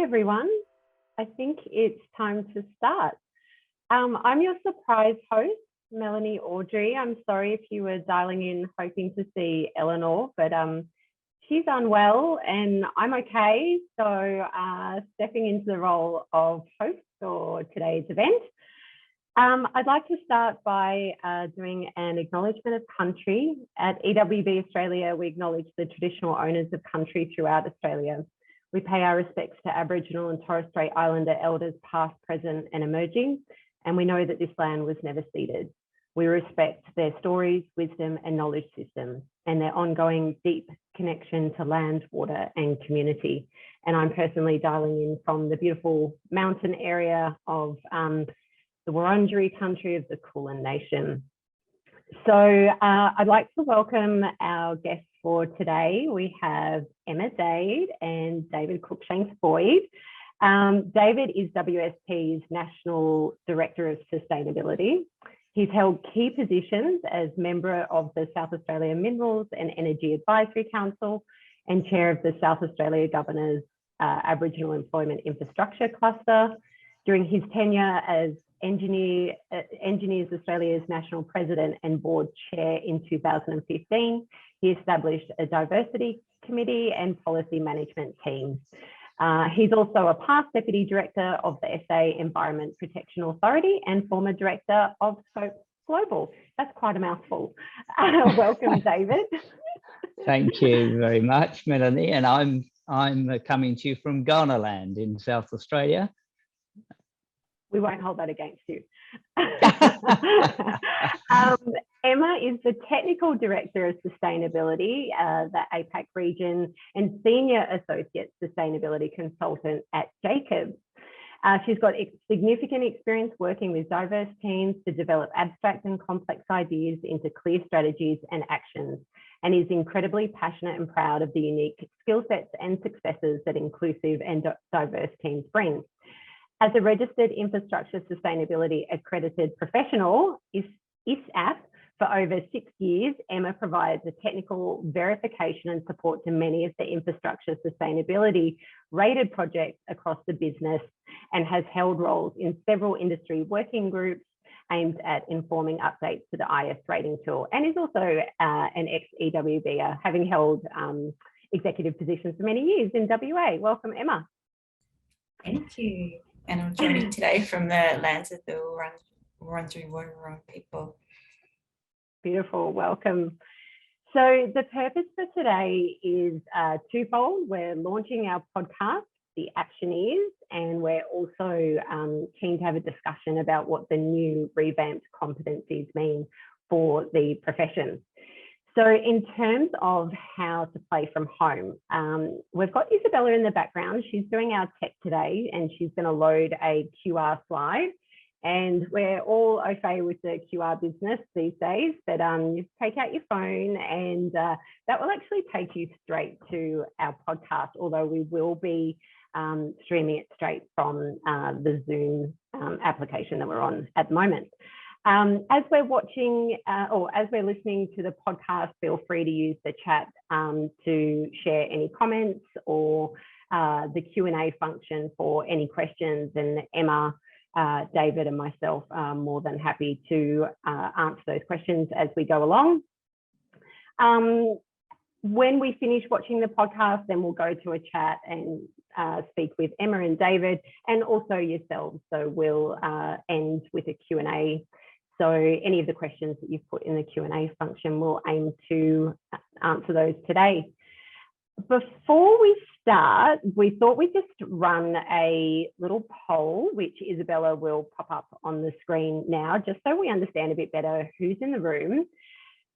Hi, everyone. I think it's time to start. I'm your surprise host, Melanie Audrey. I'm sorry if you were dialing in hoping to see Eleanor, but she's unwell and I'm okay. So stepping into the role of host for today's event. I'd like to start by doing an acknowledgement of country. At EWB Australia, we acknowledge the traditional owners of country throughout Australia. We pay our respects to Aboriginal and Torres Strait Islander elders past, present and emerging, and we know that this land was never ceded. We respect their stories, wisdom and knowledge systems and their ongoing deep connection to land, water and community. And I'm personally dialing in from the beautiful mountain area of the Wurundjeri country of the Kulin Nation. So I'd like to welcome our guests for today. We have Emma Dade and David Cruikshanks-Boyd. David is WSP's National Director of Sustainability. He's held key positions as member of the South Australia Minerals and Energy Advisory Council and chair of the South Australia Governor's Aboriginal Employment Infrastructure Cluster. During his tenure as Actioneers Australia's National President and Board Chair in 2015, he established a diversity committee and policy management team. He's also a past Deputy Director of the SA Environment Protection Authority and former Director of Scope Global. That's quite a mouthful. Welcome, David. Thank you very much, Melanie. And I'm coming to you from Ghana land in South Australia. We won't hold that against you. Emma is the Technical Director of Sustainability, the APAC region, and Senior Associate Sustainability Consultant at Jacobs. She's got significant experience working with diverse teams to develop abstract and complex ideas into clear strategies and actions, and is incredibly passionate and proud of the unique skill sets and successes that inclusive and diverse teams bring. As a registered infrastructure sustainability accredited professional, ISAP, for over 6 years, Emma provides a technical verification and support to many of the infrastructure sustainability rated projects across the business and has held roles in several industry working groups aimed at informing updates to the IS rating tool, and is also an ex-EWB, having held executive positions for many years in WA. Welcome, Emma. Thank you. And I'm joining today from the lands of the Wurundjeri people. Beautiful, welcome. So the purpose for today is twofold. We're launching our podcast, The Actioneers, and we're also keen to have a discussion about what the new revamped competencies mean for the profession. So in terms of how to play from home, we've got Isabella in the background. She's doing our tech today and she's going to load a QR slide. And we're all au fait with the QR business these days, but you take out your phone and that will actually take you straight to our podcast, although we will be streaming it straight from the Zoom application that we're on at the moment. As we're watching or as we're listening to the podcast, feel free to use the chat to share any comments or the Q&A function for any questions, and Emma, David and myself are more than happy to answer those questions as we go along. When we finish watching the podcast, then we'll go to a chat and speak with Emma and David and also yourselves. So we'll end with a Q&A. So any of the questions that you've put in the Q&A function, we'll aim to answer those today. Before we start, we thought we'd just run a little poll, which Isabella will pop up on the screen now, just so we understand a bit better who's in the room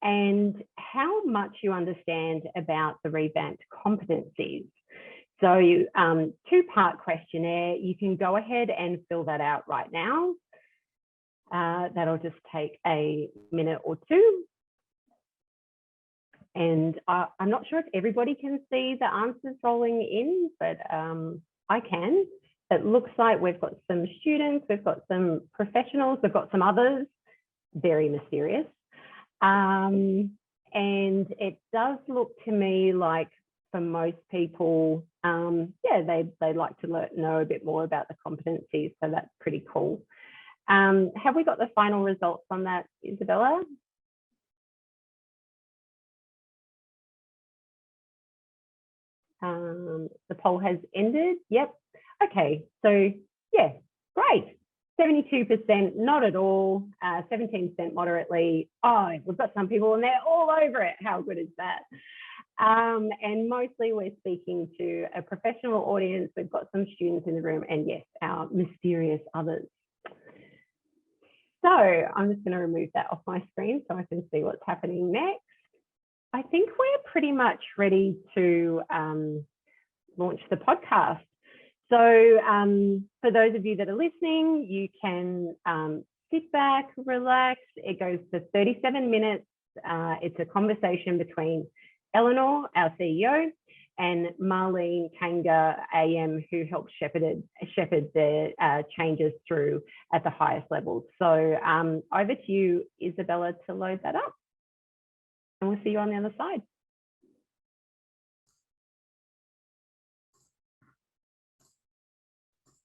and how much you understand about the revamped competencies. So two-part questionnaire. You can go ahead and fill that out right now. That'll just take a minute or two. And I'm not sure if everybody can see the answers rolling in, but I can. It looks like we've got some students, we've got some professionals, we've got some others, very mysterious. And it does look to me like for most people, yeah, they like to know a bit more about the competencies, so that's pretty cool. Have we got the final results on that, Isabella? The poll has ended. Yep. Okay. So yeah, great. 72% not at all, 17% moderately. Oh, we've got some people and they're all over it. How good is that? And mostly we're speaking to a professional audience. We've got some students in the room, and yes, our mysterious others. So I'm just going to remove that off my screen so I can see what's happening next. I think we're pretty much ready to launch the podcast. So for those of you that are listening, you can sit back, relax. It goes for 37 minutes. It's a conversation between Eleanor, our CEO, and Marlene Kanga, AM, who helped shepherd the changes through at the highest levels. So over to you, Isabella, to load that up. And we'll see you on the other side.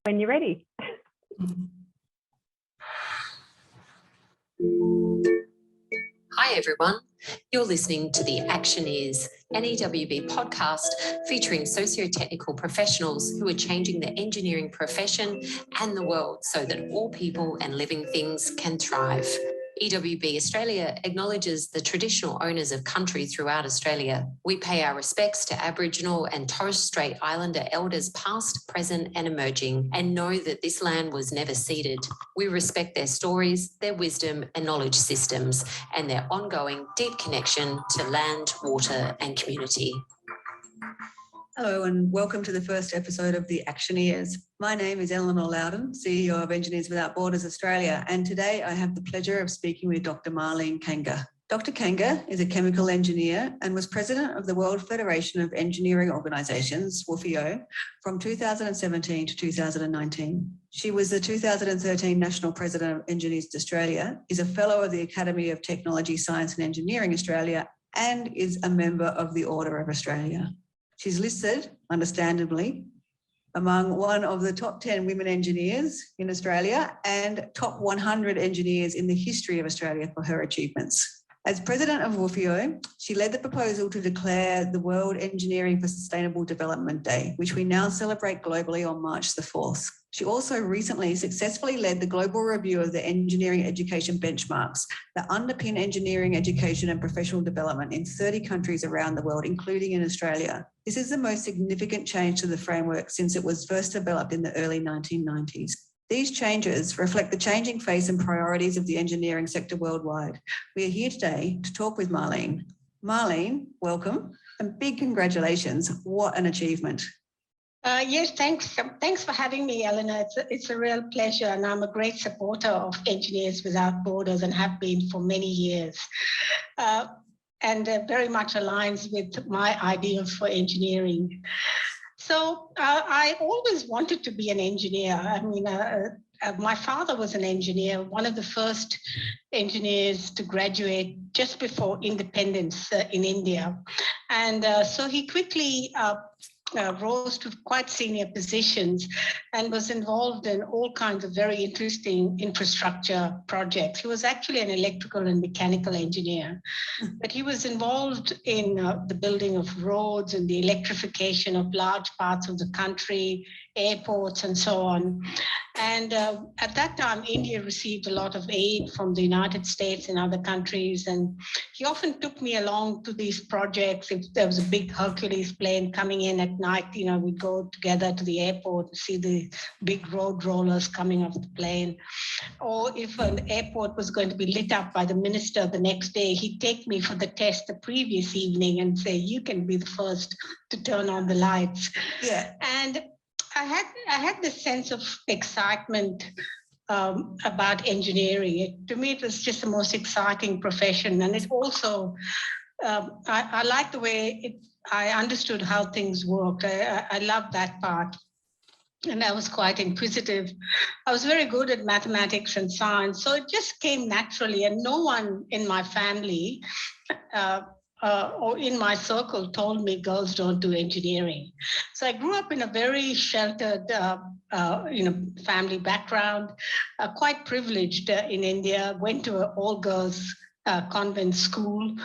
When you're ready. Hi everyone, you're listening to the Actioneers, an EWB podcast featuring socio-technical professionals who are changing the engineering profession and the world so that all people and living things can thrive. EWB Australia acknowledges the traditional owners of country throughout Australia. We pay our respects to Aboriginal and Torres Strait Islander elders past, present and emerging, and know that this land was never ceded. We respect their stories, their wisdom and knowledge systems, and their ongoing deep connection to land, water and community. Hello and welcome to the first episode of the Actioneers. My name is Eleanor Loudon, CEO of Engineers Without Borders Australia, and today I have the pleasure of speaking with Dr. Marlene Kanga. Dr. Kanga is a chemical engineer and was president of the World Federation of Engineering Organisations, WFEO, from 2017 to 2019. She was the 2013 National President of Engineers Australia, is a fellow of the Academy of Technology, Science and Engineering Australia, and is a member of the Order of Australia. She's listed, understandably, among one of the top 10 women engineers in Australia and top 100 engineers in the history of Australia for her achievements. As president of WFEO, she led the proposal to declare the World Engineering for Sustainable Development Day, which we now celebrate globally on March the 4th. She also recently successfully led the global review of the engineering education benchmarks that underpin engineering education and professional development in 30 countries around the world, including in Australia. This is the most significant change to the framework since it was first developed in the early 1990s. These changes reflect the changing face and priorities of the engineering sector worldwide. We are here today to talk with Marlene. Marlene, welcome and big congratulations. What an achievement. Yes, thanks. Thanks for having me, Eleanor. It's a real pleasure, and I'm a great supporter of Engineers Without Borders and have been for many years. And very much aligns with my ideals for engineering. So I always wanted to be an engineer. I mean, my father was an engineer, one of the first engineers to graduate just before independence in India. And so he quickly rose to quite senior positions and was involved in all kinds of very interesting infrastructure projects. He was actually an electrical and mechanical engineer, but he was involved in the building of roads and the electrification of large parts of the country, airports and so on. And at that time, India received a lot of aid from the United States and other countries. And he often took me along to these projects. If there was a big Hercules plane coming in at night, you know, we'd go together to the airport to see the big road rollers coming off the plane. Or if an airport was going to be lit up by the minister the next day, he'd take me for the test the previous evening and say, you can be the first to turn on the lights. Yeah. And I had this sense of excitement about engineering. To me, it was just the most exciting profession. And it also, I liked the way I understood how things worked. I loved that part. And I was quite inquisitive. I was very good at mathematics and science. So it just came naturally. And no one in my family or in my circle told me girls don't do engineering. So I grew up in a very sheltered, family background, quite privileged in India, went to an all-girls convent school,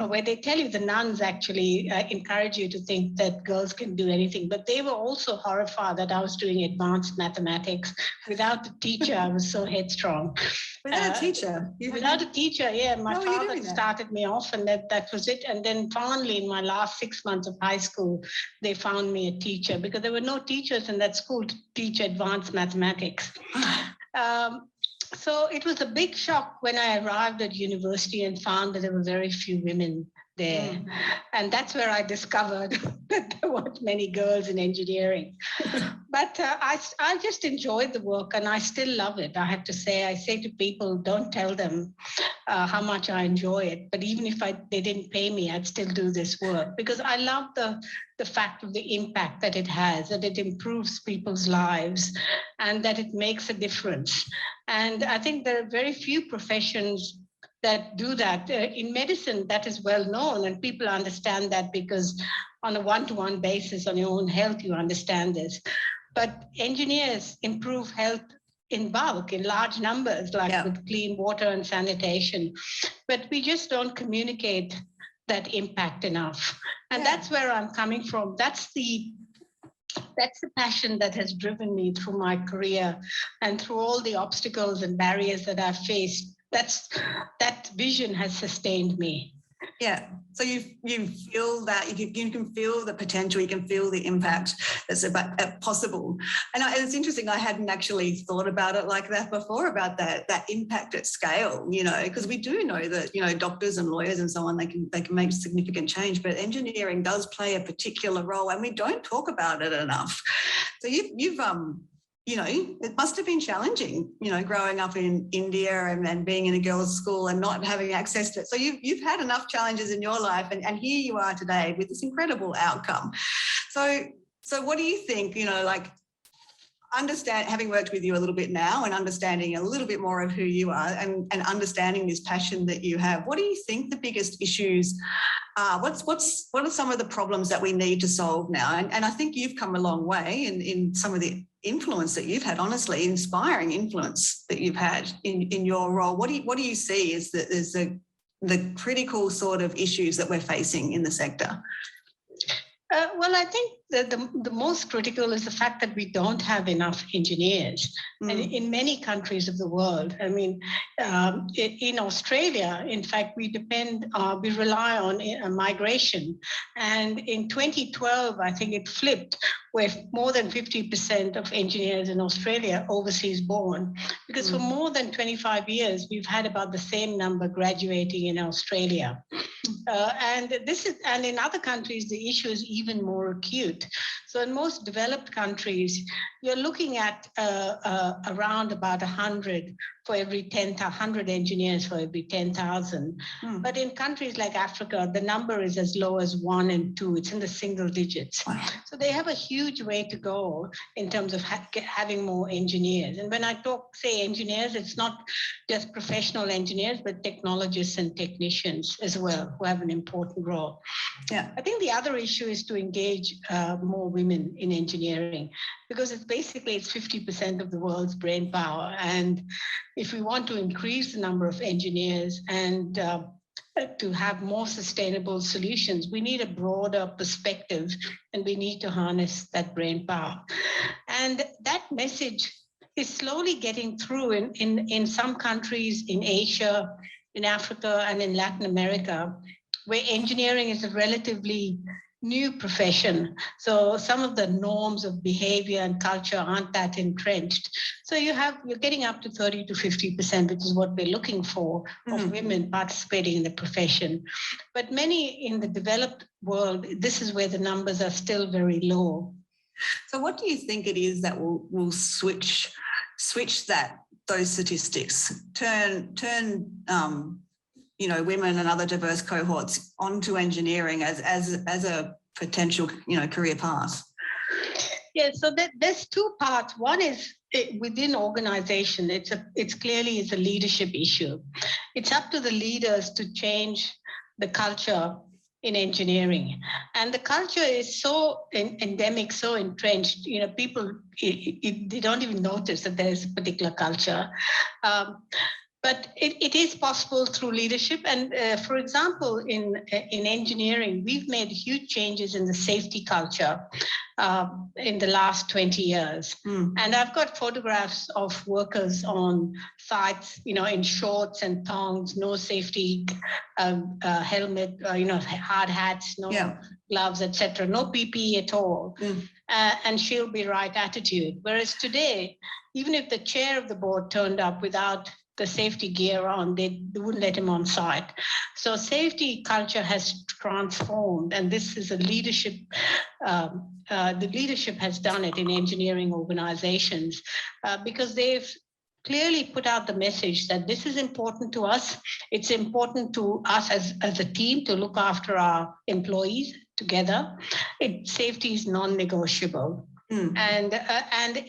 where they tell you the nuns actually encourage you to think that girls can do anything. But they were also horrified that I was doing advanced mathematics. Without a teacher, I was so headstrong. Without a teacher? Without a teacher, yeah. My father started me off, and that was it. And then finally, in my last 6 months of high school, they found me a teacher, because there were no teachers in that school to teach advanced mathematics. So it was a big shock when I arrived at university and found that there were very few women there. And that's where I discovered that there weren't many girls in engineering. But I just enjoyed the work, and I still love it. I say to people, don't tell them how much I enjoy it. But even if they didn't pay me, I'd still do this work, because I love the fact of the impact that it has, that it improves people's lives and that it makes a difference. And I think there are very few professions that do that. In medicine, that is well known, and people understand that because on a one-to-one basis on your own health, you understand this. But engineers improve health in bulk, in large numbers, like with clean water and sanitation. But we just don't communicate that impact enough. And that's where I'm coming from. That's the passion that has driven me through my career and through all the obstacles and barriers that I've faced. That vision has sustained me. Yeah. So you feel that you can feel the potential, you can feel the impact that's possible. And it's interesting, I hadn't actually thought about it like that before, about that impact at scale, because we do know that, doctors and lawyers and so on, they can make significant change, but engineering does play a particular role, and we don't talk about it enough. So you've it must have been challenging, growing up in India and being in a girls' school and not having access to it. So you've had enough challenges in your life, and here you are today with this incredible outcome. So what do you think, having worked with you a little bit now and understanding a little bit more of who you are and understanding this passion that you have, what do you think the biggest issues are? What are some of the problems that we need to solve now? And I think you've come a long way in some of the influence that you've had, honestly, inspiring influence that you've had in your role. What do you see as the critical sort of issues that we're facing in the sector? Well, I think that the most critical is the fact that we don't have enough engineers. And in many countries of the world, I mean, in Australia, in fact, we rely on migration. And in 2012, I think it flipped, where more than 50% of engineers in Australia are overseas born. Because for more than 25 years, we've had about the same number graduating in Australia. And in other countries, the issue is even more acute. So in most developed countries, you're looking at around about 100 for every 100 engineers for every 10,000. But in countries like Africa, the number is as low as 1 and 2. It's in the single digits. Wow. So they have a huge way to go in terms of having more engineers. And when I say engineers, it's not just professional engineers, but technologists and technicians as well, who have an important role. Yeah, I think the other issue is to engage more women in engineering, because it's 50% of the world's brain power. And if we want to increase the number of engineers and to have more sustainable solutions, we need a broader perspective, and we need to harness that brain power. And that message is slowly getting through in some countries in Asia, in Africa, and in Latin America, where engineering is a relatively new profession. So some of the norms of behavior and culture aren't that entrenched. So you're getting up to 30 to 50%, which is what we're looking for, of women participating in the profession. But many in the developed world, this is where the numbers are still very low. So what do you think it is that will switch those statistics, turn women and other diverse cohorts onto engineering as a potential, career path? Yeah, so there's two parts. One is within organization, it's clearly a leadership issue. It's up to the leaders to change the culture in engineering, and the culture is so endemic, so entrenched. People they don't even notice that there is a particular culture. But it is possible through leadership. And for example, in engineering, we've made huge changes in the safety culture in the last 20 years. And I've got photographs of workers on sites, in shorts and thongs, no safety helmet, hard hats, no gloves, etc., no PPE at all. And she'll be right attitude. Whereas today, even if the chair of the board turned up without the safety gear on, they wouldn't let him on site. So safety culture has transformed, and this is a leadership, the leadership has done it in engineering organizations because they've clearly put out the message that this is important to us. It's important to us as a team to look after our employees together. Safety is non-negotiable. And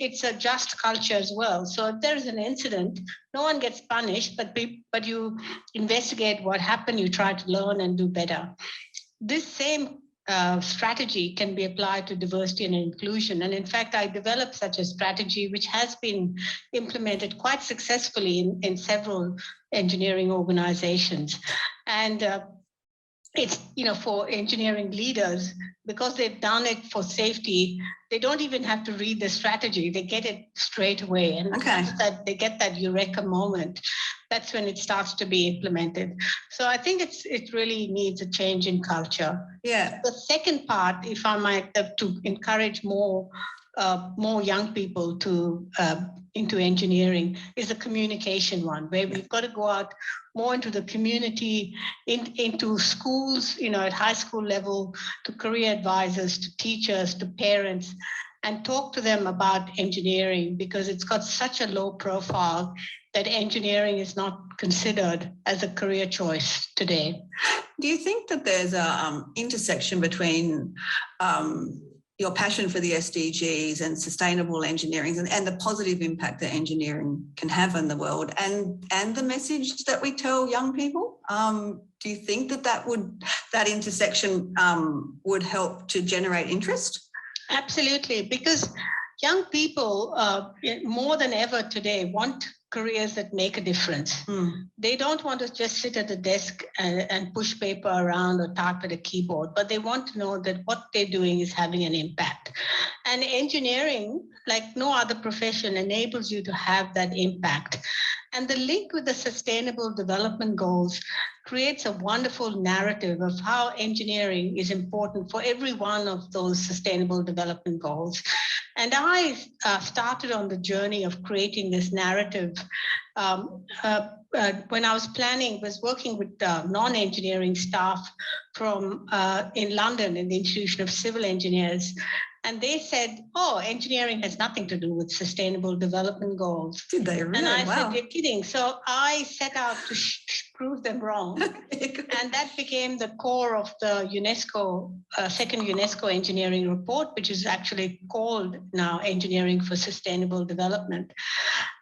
it's a just culture as well. So if there's an incident, no one gets punished, but you investigate what happened, you try to learn and do better. This same strategy can be applied to diversity and inclusion. And in fact, I developed such a strategy, which has been implemented quite successfully in several engineering organizations. And it's, for engineering leaders, because they've done it for safety, they don't even have to read the strategy. They get it straight away. And that they get that eureka moment. That's when it starts to be implemented. So I think it really needs a change in culture. Yeah. The second part, if I might, to encourage more young people to into engineering, is the communication one, where we've got to go out more into the community, into schools, at high school level, to career advisors, to teachers, to parents, and talk to them about engineering, because it's got such a low profile that engineering is not considered as a career choice today. Do you think that there's a intersection between your passion for the SDGs and sustainable engineering and the positive impact that engineering can have in the world and the message that we tell young people? Do you think that intersection would help to generate interest? Absolutely, because young people more than ever today want careers that make a difference. They don't want to just sit at a desk and push paper around or type at a keyboard, but they want to know that what they're doing is having an impact. And engineering, like no other profession, enables you to have that impact. And the link with the Sustainable Development Goals creates a wonderful narrative of how engineering is important for every one of those Sustainable Development Goals. And I started on the journey of creating this narrative when I was working with non-engineering staff from in London in the Institution of Civil Engineers. And they said, engineering has nothing to do with Sustainable Development Goals. Did they really? And I said, you're kidding. So I set out to prove them wrong. And that became the core of the UNESCO, second UNESCO engineering report, which is actually called now Engineering for Sustainable Development.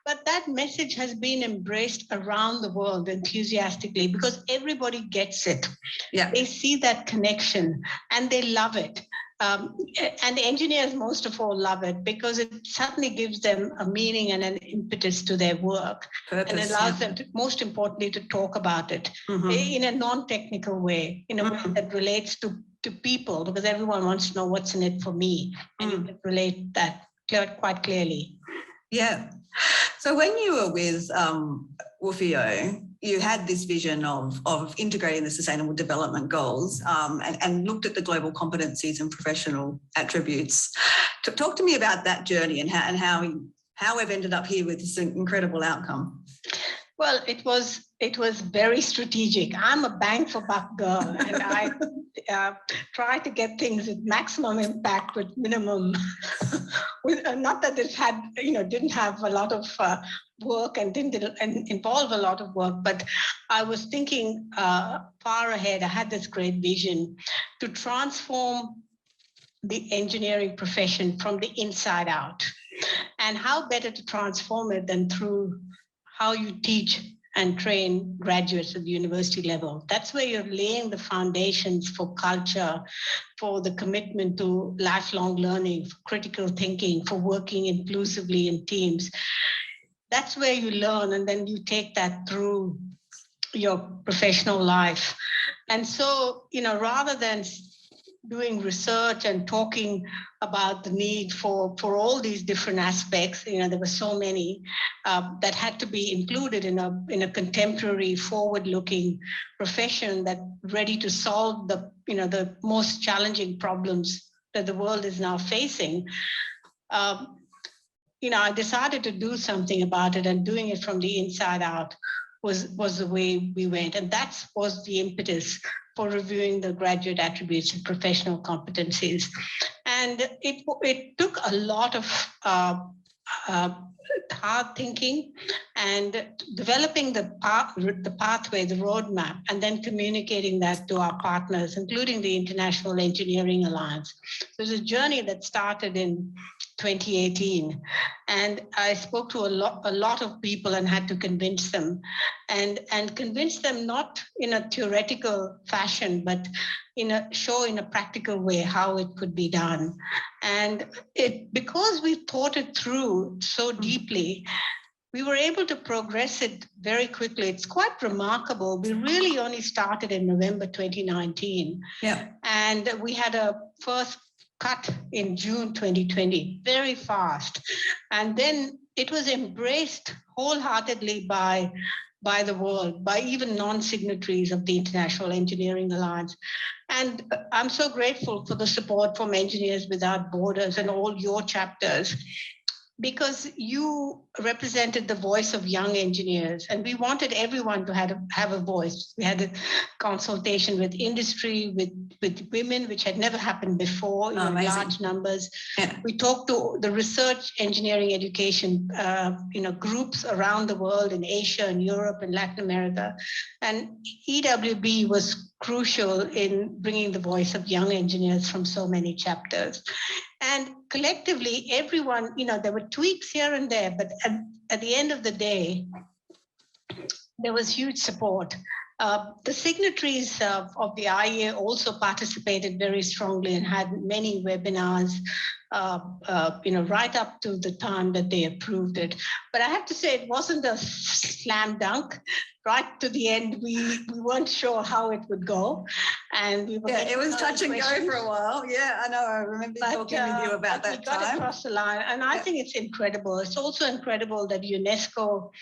But that message has been embraced around the world enthusiastically because everybody gets it. Yeah. They see that connection and they love it. And engineers most of all love it because it suddenly gives them a meaning and an impetus to their work. Purpose, and allows them to, most importantly, to talk about it in a non-technical way, in a way that relates to people, because everyone wants to know what's in it for me, and you can relate that quite clearly. Yeah. So when you were with WFIO, you had this vision of integrating the Sustainable Development Goals and looked at the global competencies and professional attributes. Talk to me about that journey and how we've ended up here with this incredible outcome. Well, it was very strategic. I'm a bang for buck girl, and I try to get things with maximum impact with minimum. Not that it had, didn't have a lot of work and didn't involve a lot of work, but I was thinking far ahead. I had this great vision to transform the engineering profession from the inside out. And how better to transform it than through how you teach and train graduates at the university level. That's where you're laying the foundations for culture, for the commitment to lifelong learning, for critical thinking, for working inclusively in teams. That's where you learn, and then you take that through your professional life. And so, rather than doing research and talking about the need for all these different aspects, there were so many that had to be included in a contemporary, forward-looking profession that ready to solve the most challenging problems that the world is now facing. I decided to do something about it, and doing it from the inside out was the way we went. And that was the impetus for reviewing the graduate attributes and professional competencies. And it took a lot of hard thinking and developing the pathway, the roadmap, and then communicating that to our partners, including the International Engineering Alliance. So it was a journey that started in 2018, and I spoke to a lot of people and had to convince them, and convince them not in a theoretical fashion, but in a practical way how it could be done. And because we thought it through so deeply, we were able to progress it very quickly. It's quite remarkable. We really only started in November 2019. Yeah. And we had a first cut in June 2020, very fast. And then it was embraced wholeheartedly by the world, by even non-signatories of the International Engineering Alliance. And I'm so grateful for the support from Engineers Without Borders and all your chapters, because you represented the voice of young engineers, and we wanted everyone to have a voice. We had a consultation with industry, with women, which had never happened before, in large numbers. Yeah. We talked to the research engineering education groups around the world, in Asia and Europe and Latin America. And EWB was crucial in bringing the voice of young engineers from so many chapters. And collectively, everyone, there were tweaks here and there, but at the end of the day, there was huge support. The signatories of the IEA also participated very strongly and had many webinars, right up to the time that they approved it. But I have to say, it wasn't a slam dunk. Right to the end, we weren't sure how it would go, and we were it was touch and go for a while. Yeah, I know. I remember talking with you about that time. We got across the line, and I think it's incredible. It's also incredible that UNESCO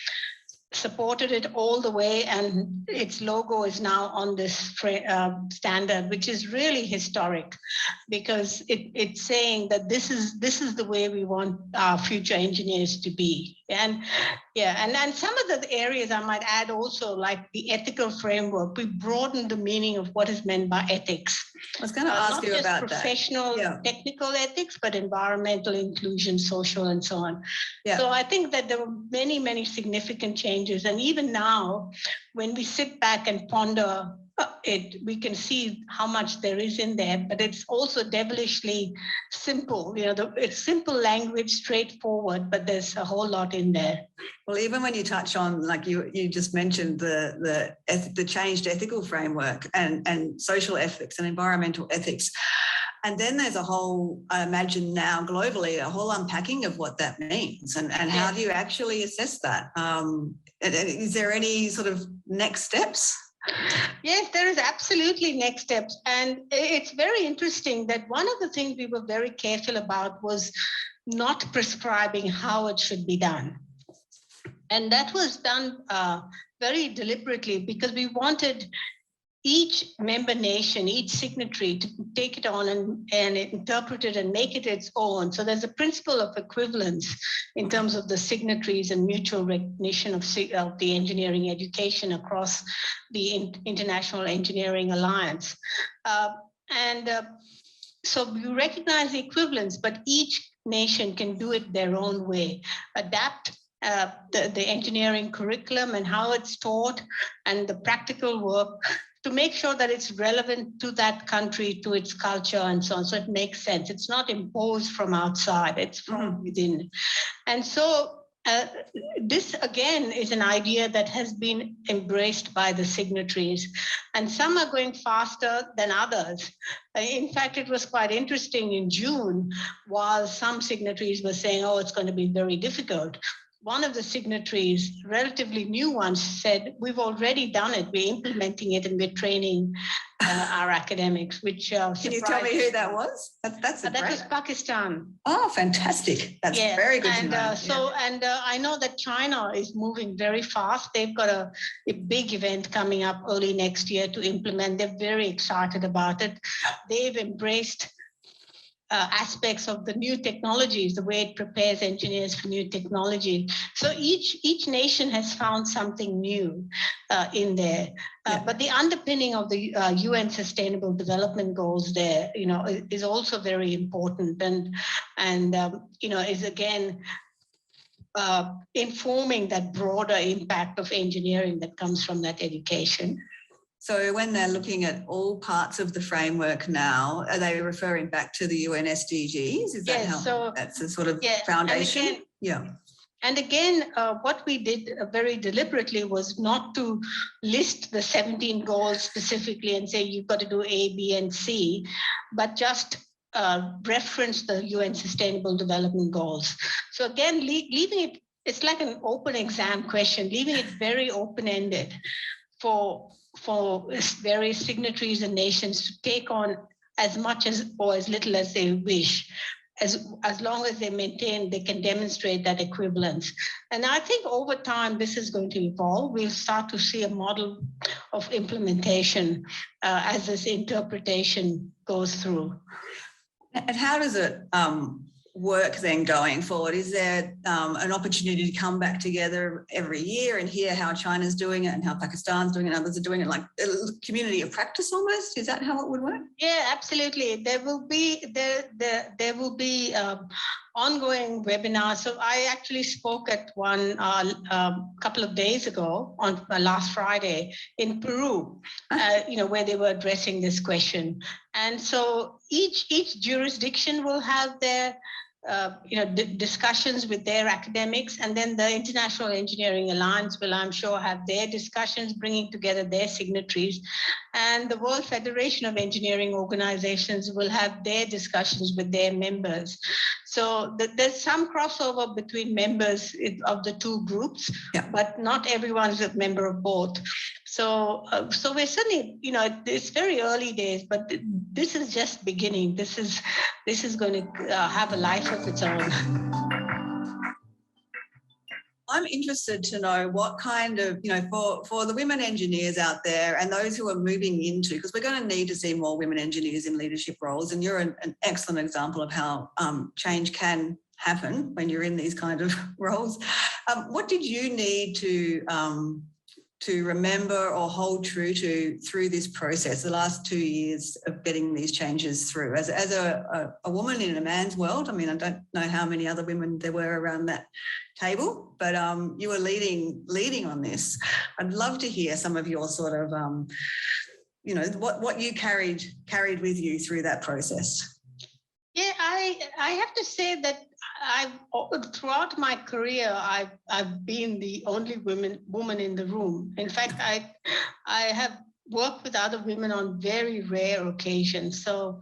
supported it all the way, and its logo is now on this standard, which is really historic, because it's saying that this is the way we want our future engineers to be. And some of the areas I might add also, like the ethical framework, we broadened the meaning of what is meant by ethics. I was going to ask you about that. Not just professional, technical ethics, but environmental, inclusion, social, and so on. Yeah. So I think that there were many, many significant changes. And even now, when we sit back and ponder it, we can see how much there is in there, but it's also devilishly simple. It's simple language, straightforward, but there's a whole lot in there. Well, even when you touch on, like you just mentioned, the changed ethical framework and social ethics and environmental ethics. And then there's a whole, I imagine now globally, a whole unpacking of what that means and how do you actually assess that? Is there any sort of next steps? Yes, there is absolutely next steps. And it's very interesting that one of the things we were very careful about was not prescribing how it should be done. And that was done very deliberately, because we wanted each member nation, each signatory, to take it on and interpret it and make it its own. So there's a principle of equivalence in terms of the signatories and mutual recognition of the engineering education across the International Engineering Alliance. So we recognize the equivalence, but each nation can do it their own way, adapt the engineering curriculum and how it's taught and the practical work to make sure that it's relevant to that country, to its culture and so on. So it makes sense. It's not imposed from outside, it's from within. And so this again is an idea that has been embraced by the signatories, and some are going faster than others. In fact, it was quite interesting in June, while some signatories were saying, oh, it's going to be very difficult. One of the signatories, relatively new ones, said, we've already done it, we're implementing it, and we're training our academics, which Can you tell me who that was? That was Pakistan. Oh, fantastic. That's very good to know. I know that China is moving very fast. They've got a big event coming up early next year to implement. They're very excited about it. They've embraced aspects of the new technologies, the way it prepares engineers for new technology. So each nation has found something new in there. But the underpinning of the UN Sustainable Development Goals there, is also very important, and is again informing that broader impact of engineering that comes from that education. So when they're looking at all parts of the framework now, are they referring back to the UN SDGs? Is that that's a sort of foundation? And again, what we did very deliberately was not to list the 17 goals specifically and say you've got to do A, B, and C, but just reference the UN Sustainable Development Goals. So again, leaving it's like an open exam question, leaving it very open-ended for various signatories and nations to take on as much or as little as they wish, as long as they can demonstrate that equivalence. And I think over time, this is going to evolve. We'll start to see a model of implementation as this interpretation goes through. And how does it work then going forward? Is there an opportunity to come back together every year and hear how China's doing it and how Pakistan's doing it and others are doing it, like a community of practice almost? Is that how it would work? Yeah, absolutely. There will be ongoing webinars. So I actually spoke at one a couple of days ago on last Friday in Peru, where they were addressing this question. And so each jurisdiction will have their discussions with their academics, and then the International Engineering Alliance will, I'm sure, have their discussions, bringing together their signatories, and the World Federation of Engineering Organizations will have their discussions with their members. So there's some crossover between members of the two groups, but not everyone's a member of both. So we're certainly, it's very early days, but this is just beginning. This is going to have a life of its own. I'm interested to know what kind of, for the women engineers out there and those who are moving into, because we're going to need to see more women engineers in leadership roles, and you're an excellent example of how change can happen when you're in these kind of roles. What did you need to remember or hold true to through this process, the last 2 years of getting these changes through? As a woman in a man's world, I mean, I don't know how many other women there were around that table, but you were leading on this. I'd love to hear some of your sort of, what you carried with you through that process. Yeah, I have to say that throughout my career, I've been the only woman in the room. In fact, I have worked with other women on very rare occasions. So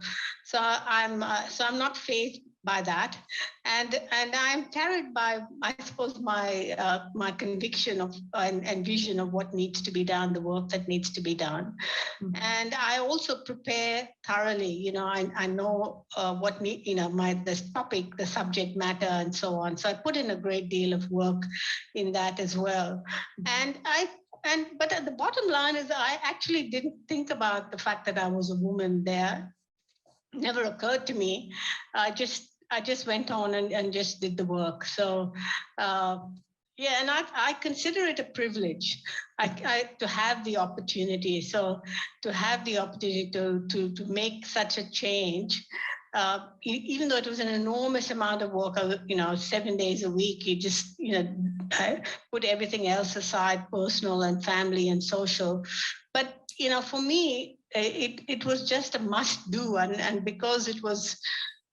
I'm not fazed by that, and I'm carried by, I suppose, my conviction of and vision of what needs to be done, the work that needs to be done. Mm-hmm. And I also prepare thoroughly. I know what this topic, the subject matter, and so on. So I put in a great deal of work in that as well. But at the bottom line is, I actually didn't think about the fact that I was a woman there. Never occurred to me. I just went on and just did the work. So, and I consider it a privilege to have the opportunity. So to have the opportunity to make such a change, even though it was an enormous amount of work, 7 days a week, you just, put everything else aside, personal and family and social. But, for me, it was just a must do. And because it was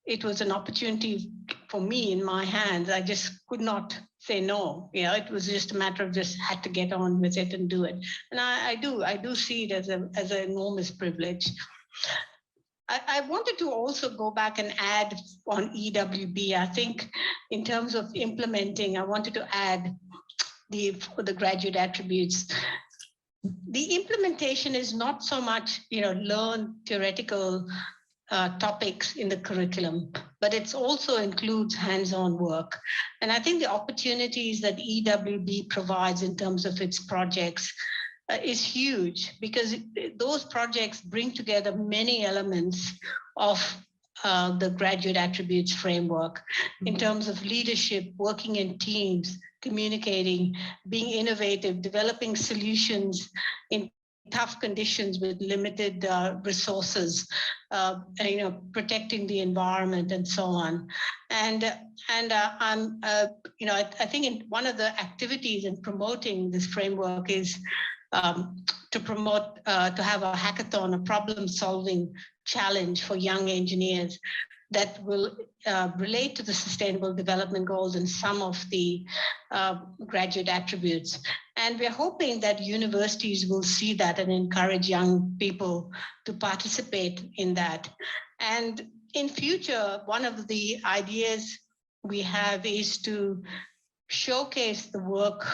it was an opportunity for me in my hands. I just could not say no. You know, it was just a matter of just had to get on with it and do it. And I do see it as an enormous privilege. I wanted to also go back and add on EWB. I think in terms of implementing, I wanted to add the graduate attributes. The implementation is not so much, learn theoretical topics in the curriculum, but it also includes hands-on work. And I think the opportunities that EWB provides in terms of its projects is huge, because those projects bring together many elements of the graduate attributes framework in terms of leadership, working in teams, communicating, being innovative, developing solutions in tough conditions with limited resources, protecting the environment and so on. And I think one of the activities in promoting this framework is to promote, to have a hackathon, a problem-solving challenge for young engineers that will relate to the Sustainable Development Goals and some of the graduate attributes. And we're hoping that universities will see that and encourage young people to participate in that. And in future, one of the ideas we have is to showcase the work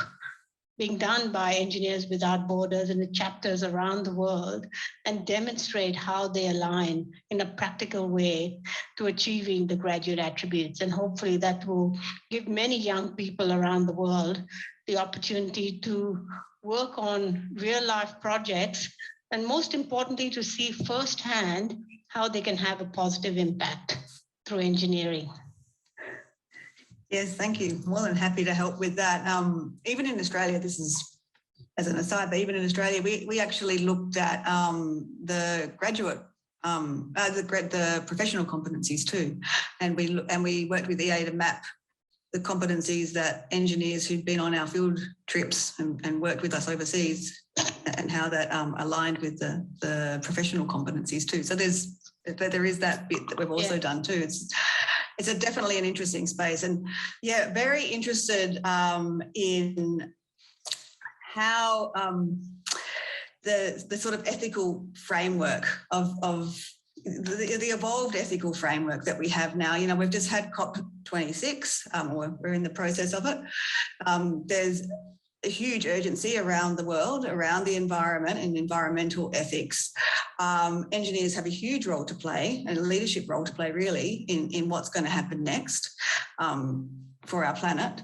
being done by Engineers Without Borders and the chapters around the world and demonstrate how they align in a practical way to achieving the graduate attributes. And hopefully that will give many young people around the world the opportunity to work on real life projects, and most importantly, to see firsthand how they can have a positive impact through engineering. Yes, thank you. More than happy to help with that. Even in Australia, this is as an aside, but even in Australia, we actually looked at the graduate, the professional competencies too, and we worked with EA to map the competencies that engineers who'd been on our field trips and worked with us overseas, and how that aligned with the professional competencies too. So there is that bit that we've also done too. It's definitely an interesting space, and yeah, very interested in how the sort of ethical framework of the evolved ethical framework that we have now. You know, we've just had COP26, or we're in the process of it. There's a huge urgency around the world around the environment and environmental ethics. Engineers have a huge role to play, and a leadership role to play really in what's going to happen next for our planet.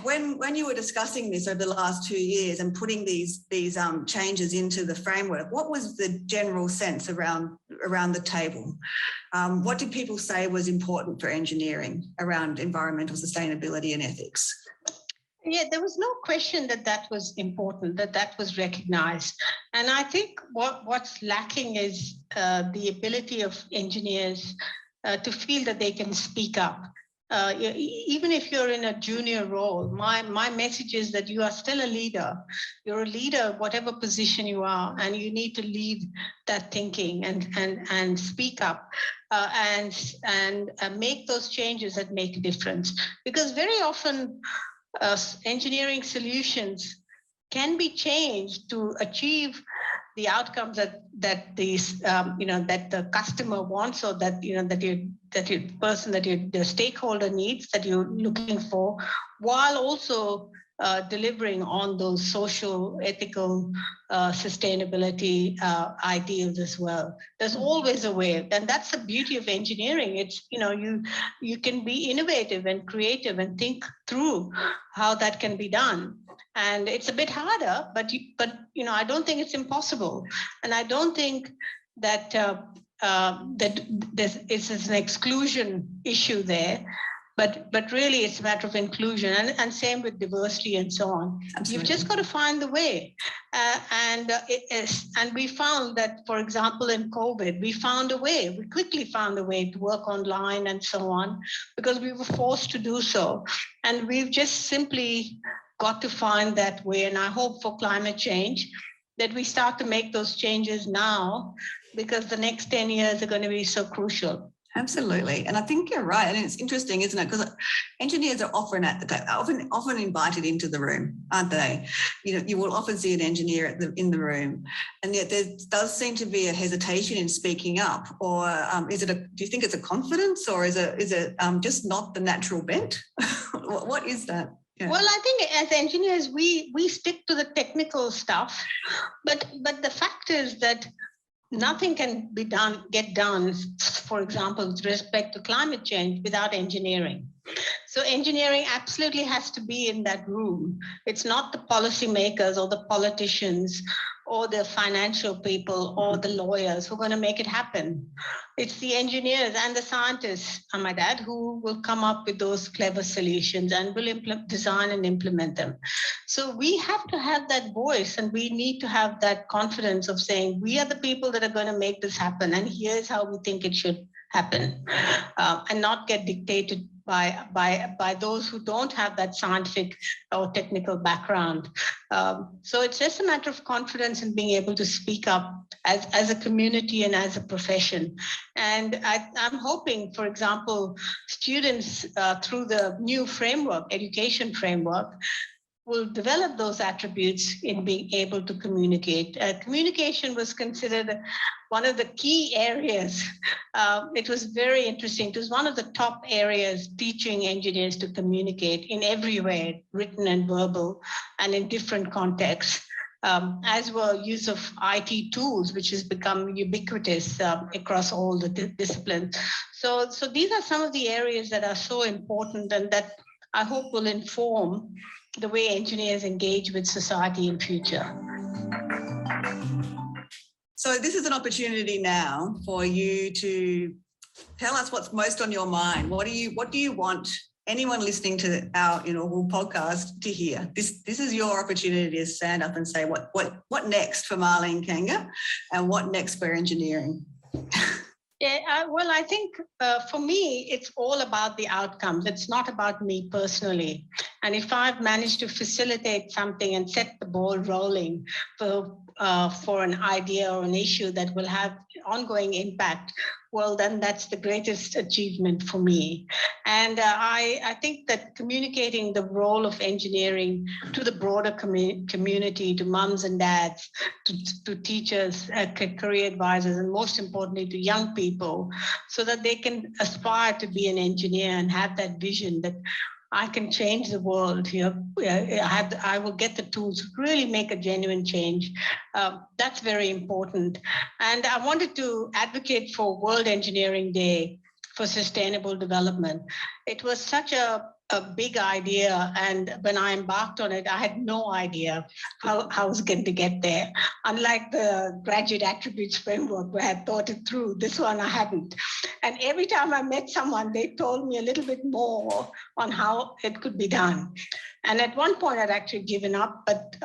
When you were discussing this over the last 2 years and putting these changes into the framework, what was the general sense around the table? What did people say was important for engineering around environmental sustainability and ethics? Yeah, there was no question that was important, that was recognized. And I think what's lacking is the ability of engineers to feel that they can speak up. Even if you're in a junior role, my message is that you are still a leader. You're a leader, whatever position you are, and you need to lead that thinking and speak up and make those changes that make a difference. Because very often engineering solutions can be changed to achieve the outcomes that the customer wants, or that the stakeholder needs, that you're looking for, while also delivering on those social, ethical, sustainability ideals as well. There's always a way, and that's the beauty of engineering. It's, you can be innovative and creative and think through how that can be done. And it's a bit harder, but I don't think it's impossible. And I don't think that it's an exclusion issue there. But really, it's a matter of inclusion, and same with diversity and so on. Absolutely. You've just got to find the way. And we found that, for example, in COVID, we quickly found a way to work online and so on, because we were forced to do so. And we've just simply got to find that way. And I hope for climate change that we start to make those changes now, because the next 10 years are going to be so crucial. Absolutely. And I think you're right. And it's interesting, isn't it? Because engineers are often at the table, often invited into the room, aren't they? You know, you will often see an engineer in the room, and yet there does seem to be a hesitation in speaking up. Or do you think it's a confidence, or is it just not the natural bent? What is that? Yeah. Well, I think as engineers, we stick to the technical stuff, but the fact is that nothing can get done, for example, with respect to climate change without engineering. So engineering absolutely has to be in that room. It's not the policymakers or the politicians or the financial people or the lawyers who are going to make it happen. It's the engineers and the scientists, I might add, who will come up with those clever solutions and will design and implement them. So we have to have that voice, and we need to have that confidence of saying, we are the people that are going to make this happen, and here's how we think it should happen, and not get dictated by those who don't have that scientific or technical background. So it's just a matter of confidence in being able to speak up as a community and as a profession. And I'm hoping, for example, students through the new framework, education framework, will develop those attributes in being able to communicate. Communication was considered one of the key areas. It was very interesting. It was one of the top areas teaching engineers to communicate in every way, written and verbal, and in different contexts. As well, use of IT tools, which has become ubiquitous across all the disciplines. So these are some of the areas that are so important and that I hope will inform the way engineers engage with society in future. So this is an opportunity now for you to tell us what's most on your mind. What do you want anyone listening to our podcast to hear? This is your opportunity to stand up and say what next for Marlene Kanga, and what next for engineering. Yeah, well, I think for me, it's all about the outcomes. It's not about me personally. And if I've managed to facilitate something and set the ball rolling for an idea or an issue that will have ongoing impact, well, then that's the greatest achievement for me. And I think that communicating the role of engineering to the broader community, to mums and dads, to teachers, career advisors, and most importantly, to young people, so that they can aspire to be an engineer and have that vision that I can change the world. I will get the tools to really make a genuine change. That's very important. And I wanted to advocate for World Engineering Day for Sustainable Development. It was such a big idea, and when I embarked on it, I had no idea how I was going to get there. Unlike the graduate attributes framework where I thought it through, this one I hadn't. And every time I met someone, they told me a little bit more on how it could be done. And at one point I'd actually given up, but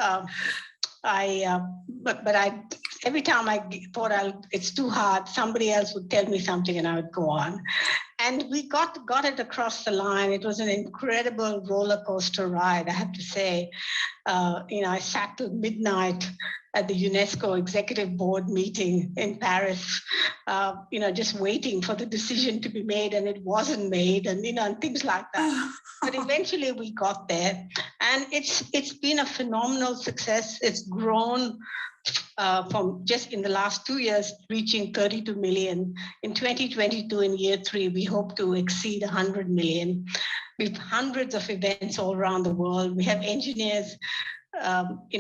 every time I thought it's too hard, somebody else would tell me something and I would go on. And we got it across the line. It was an incredible roller coaster ride, I have to say. I sat till midnight at the UNESCO Executive Board meeting in Paris, just waiting for the decision to be made, and it wasn't made, and things like that. But eventually we got there, and it's been a phenomenal success. It's grown from just in the last 2 years, reaching 32 million. In 2022, in year 3, we hope to exceed 100 million. We have hundreds of events all around the world. We have engineers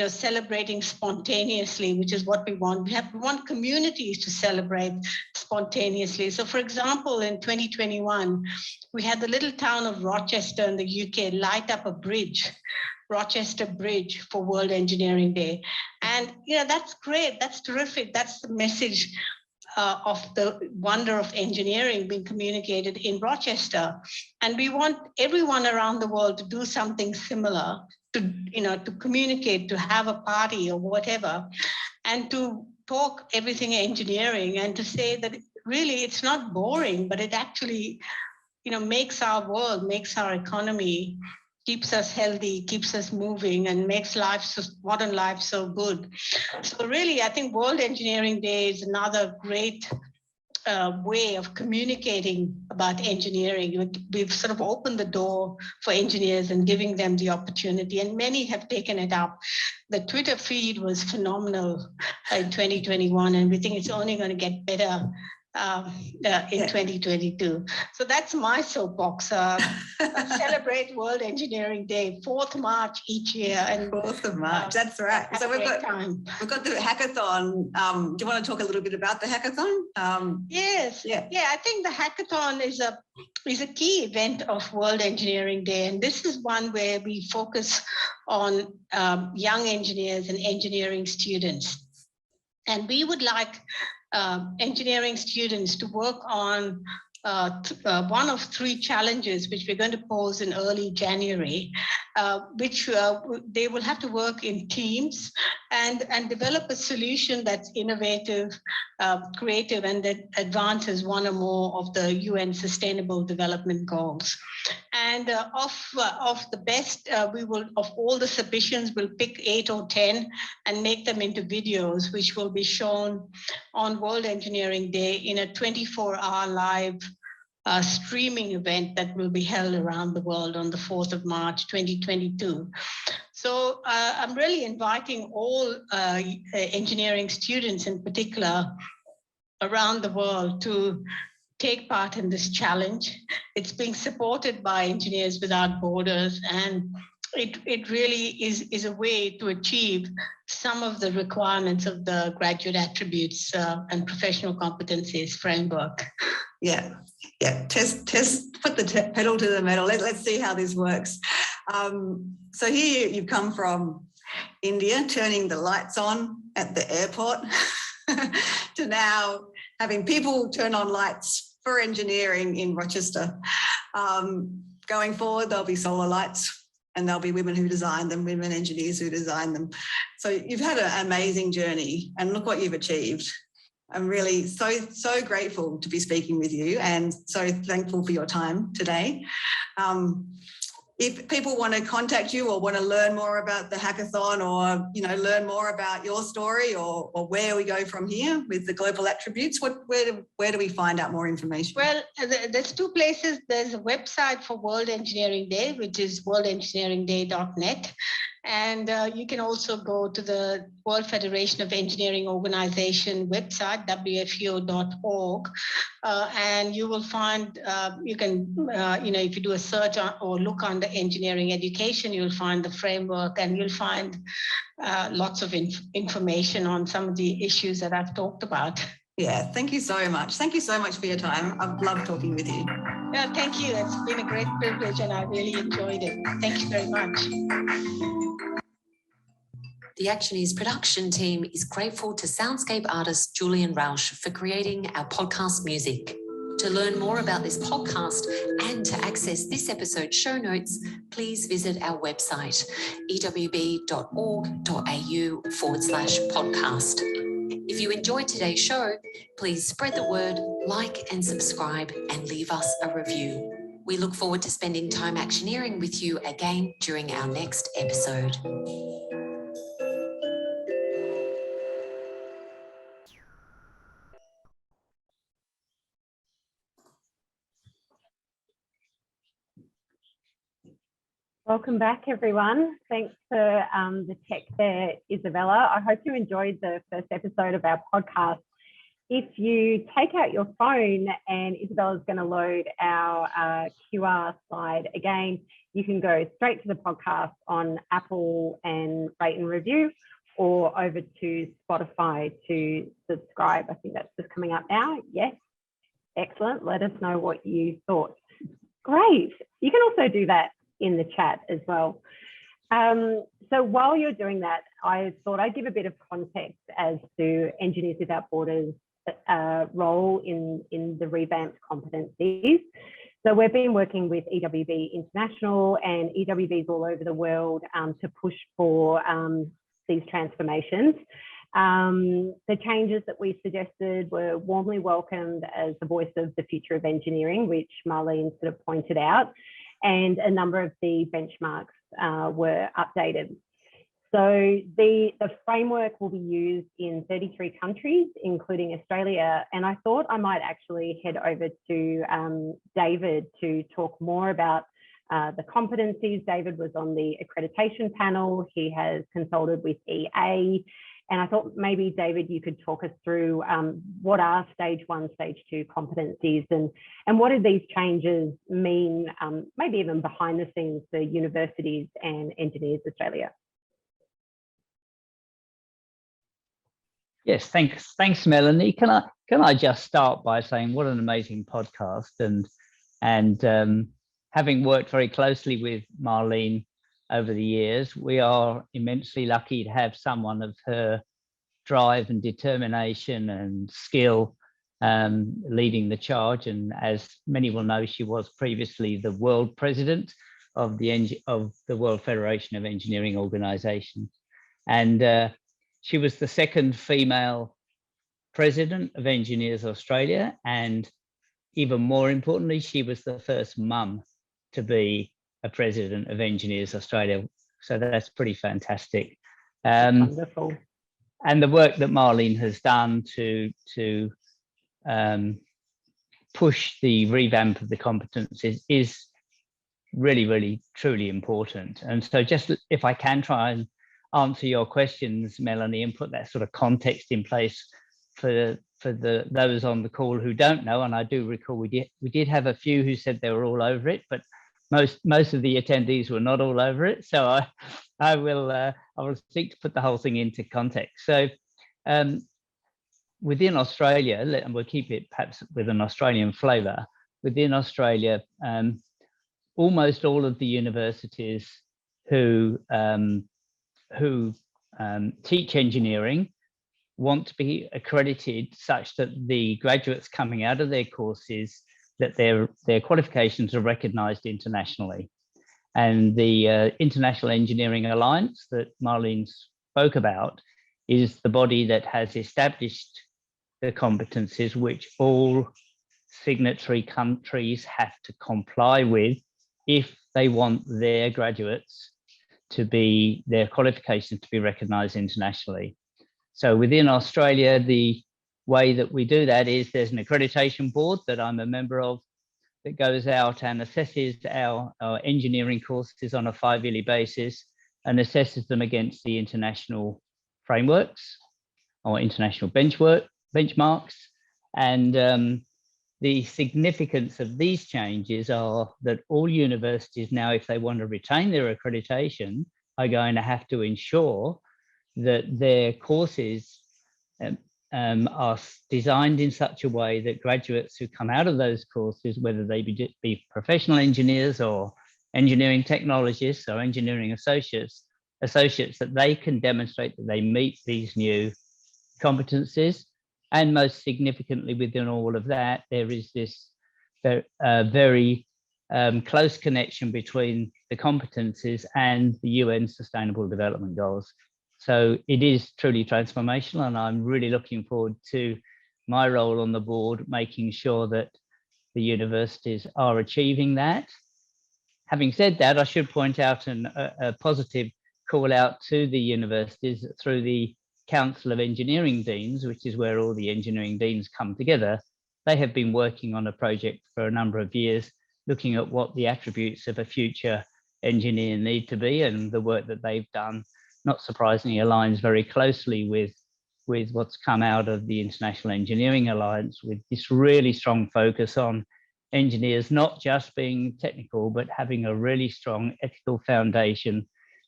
celebrating spontaneously, which is what we want. We want communities to celebrate spontaneously. So, for example, in 2021, we had the little town of Rochester in the UK light up a bridge, Rochester Bridge, for World Engineering Day. And, that's great. That's terrific. That's the message of the wonder of engineering being communicated in Rochester. And we want everyone around the world to do something similar, to communicate, to have a party or whatever, and to talk everything engineering, and to say that really it's not boring, but it actually, makes our world, makes our economy keeps us healthy, keeps us moving, and makes modern life so good. So really, I think World Engineering Day is another great way of communicating about engineering. We've sort of opened the door for engineers and giving them the opportunity, and many have taken it up. The Twitter feed was phenomenal in 2021, and we think it's only going to get better in 2022. So that's my soapbox. Celebrate World Engineering Day, 4th March each year. And 4th of March, that's right. So we've got the hackathon. Do you want to talk a little bit about the hackathon? Yes. Yeah, I think the hackathon is a key event of World Engineering Day, and this is one where we focus on young engineers and engineering students. And we would like engineering students to work on one of 3 challenges which we're going to pose in early January, which they will have to work in teams and develop a solution that's innovative, creative, and that advances one or more of the UN Sustainable Development Goals. And of the best, of all the submissions, we'll pick 8 or 10 and make them into videos, which will be shown on World Engineering Day in a 24-hour live streaming event that will be held around the world on the 4th of March, 2022. So I'm really inviting all engineering students in particular around the world to take part in this challenge. It's being supported by Engineers Without Borders, and it really is a way to achieve some of the requirements of the graduate attributes and professional competencies framework. Yeah, put the pedal to the metal. Let's see how this works. So here you've come from India, turning the lights on at the airport, to now having people turn on lights for engineering in Rochester. Going forward, there'll be solar lights, and there'll be women who design them, women engineers who design them. So you've had an amazing journey, and look what you've achieved. I'm really so grateful to be speaking with you, and so thankful for your time today. If people want to contact you or want to learn more about the hackathon, or learn more about your story, or where we go from here with the global attributes, where do we find out more information? Well, there's 2 places. There's a website for World Engineering Day, which is worldengineeringday.net. And you can also go to the World Federation of Engineering Organization website, wfeo.org, and you will find, if you do a search or look under engineering education, you'll find the framework, and you'll find lots of information on some of the issues that I've talked about. Yeah, thank you so much. Thank you so much for your time. I've loved talking with you. Yeah, thank you. It's been a great privilege, and I really enjoyed it. Thank you very much. The Actioneers production team is grateful to soundscape artist Julian Rausch for creating our podcast music. To learn more about this podcast and to access this episode's show notes, please visit our website, ewb.org.au/podcast. If you enjoyed today's show, please spread the word, like and subscribe, and leave us a review. We look forward to spending time actioneering with you again during our next episode. Welcome back, everyone. Thanks for the tech there, Isabella. I hope you enjoyed the first episode of our podcast. If you take out your phone, and Isabella's going to load our QR slide again, you can go straight to the podcast on Apple and rate and review, or over to Spotify to subscribe. I think that's just coming up now. Yes, excellent. Let us know what you thought. Great. You can also do that in the chat as well. So while you're doing that, I thought I'd give a bit of context as to Engineers Without Borders' role in the revamped competencies. So we've been working with EWB International and EWBs all over the world to push for these transformations. The changes that we suggested were warmly welcomed as the voice of the future of engineering, which Marlene sort of pointed out. and a number of the benchmarks were updated. So the framework will be used in 33 countries, including Australia. And I thought I might actually head over to David to talk more about the competencies. David was on the accreditation panel. He has consulted with EA. And I thought maybe, David, you could talk us through what are stage 1, stage 2 competencies, and what do these changes mean, maybe even behind the scenes for universities and Engineers Australia. Yes, thanks, Melanie. Can I just start by saying what an amazing podcast, and having worked very closely with Marlene over the years, we are immensely lucky to have someone of her drive and determination and skill leading the charge. And as many will know, she was previously the world president of the World Federation of Engineering Organizations, and she was the second female president of Engineers Australia, and even more importantly, she was the first mum to be a president of Engineers Australia. So that's pretty fantastic. Wonderful. And the work that Marlene has done to push the revamp of the competencies is really, really, truly important. And so just if I can try and answer your questions, Melanie, and put that sort of context in place for those on the call who don't know, and I do recall we did have a few who said they were all over it, but most of the attendees were not all over it. So I will seek to put the whole thing into context. So within Australia, and we'll keep it perhaps with an Australian flavour, within Australia, almost all of the universities who teach engineering want to be accredited such that the graduates coming out of their courses, that their qualifications are recognised internationally. And the International Engineering Alliance that Marlene spoke about is the body that has established the competencies which all signatory countries have to comply with if they want their graduates to be, their qualifications to be recognised internationally. So within Australia, the way that we do that is there's an accreditation board that I'm a member of that goes out and assesses our engineering courses on a 5-yearly basis and assesses them against the international frameworks or international benchmarks. And the significance of these changes are that all universities now, if they want to retain their accreditation, are going to have to ensure that their courses are designed in such a way that graduates who come out of those courses, whether they be professional engineers or engineering technologists or engineering associates, that they can demonstrate that they meet these new competencies. And most significantly within all of that, there is this very close connection between the competencies and the UN Sustainable Development Goals. So it is truly transformational, and I'm really looking forward to my role on the board, making sure that the universities are achieving that. Having said that, I should point out a positive call out to the universities through the Council of Engineering Deans, which is where all the engineering deans come together. They have been working on a project for a number of years, looking at what the attributes of a future engineer need to be, and the work that they've done, not surprisingly, aligns very closely with what's come out of the International Engineering Alliance, with this really strong focus on engineers not just being technical, but having a really strong ethical foundation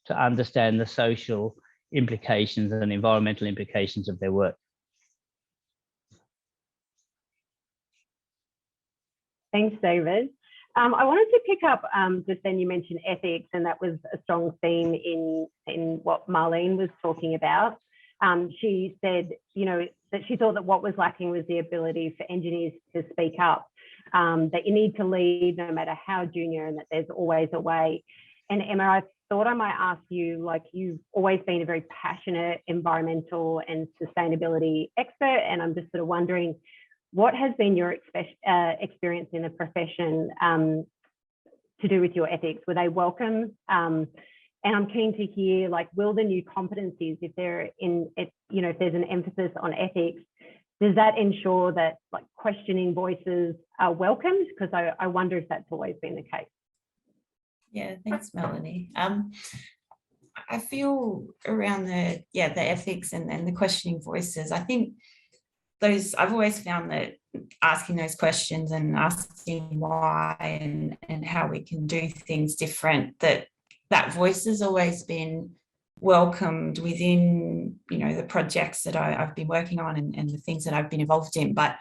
to understand the social implications and environmental implications of their work. Thanks, David. I wanted to pick up, just then you mentioned ethics, and that was a strong theme in what Marlene was talking about. She said, that she thought that what was lacking was the ability for engineers to speak up, that you need to lead no matter how junior, and that there's always a way. And Emma, I thought I might ask you, like, you've always been a very passionate environmental and sustainability expert, and I'm just sort of wondering, what has been your experience in the profession to do with your ethics? Were they welcome? And I'm keen to hear, like, will the new competencies, if they're in, if there's an emphasis on ethics, does that ensure that, like, questioning voices are welcomed? Because I wonder if that's always been the case. Yeah, thanks, Melanie. I feel around the ethics and the questioning voices, I think I've always found that asking those questions and asking why and how we can do things different, that voice has always been welcomed within, the projects that I've been working on and the things that I've been involved in. But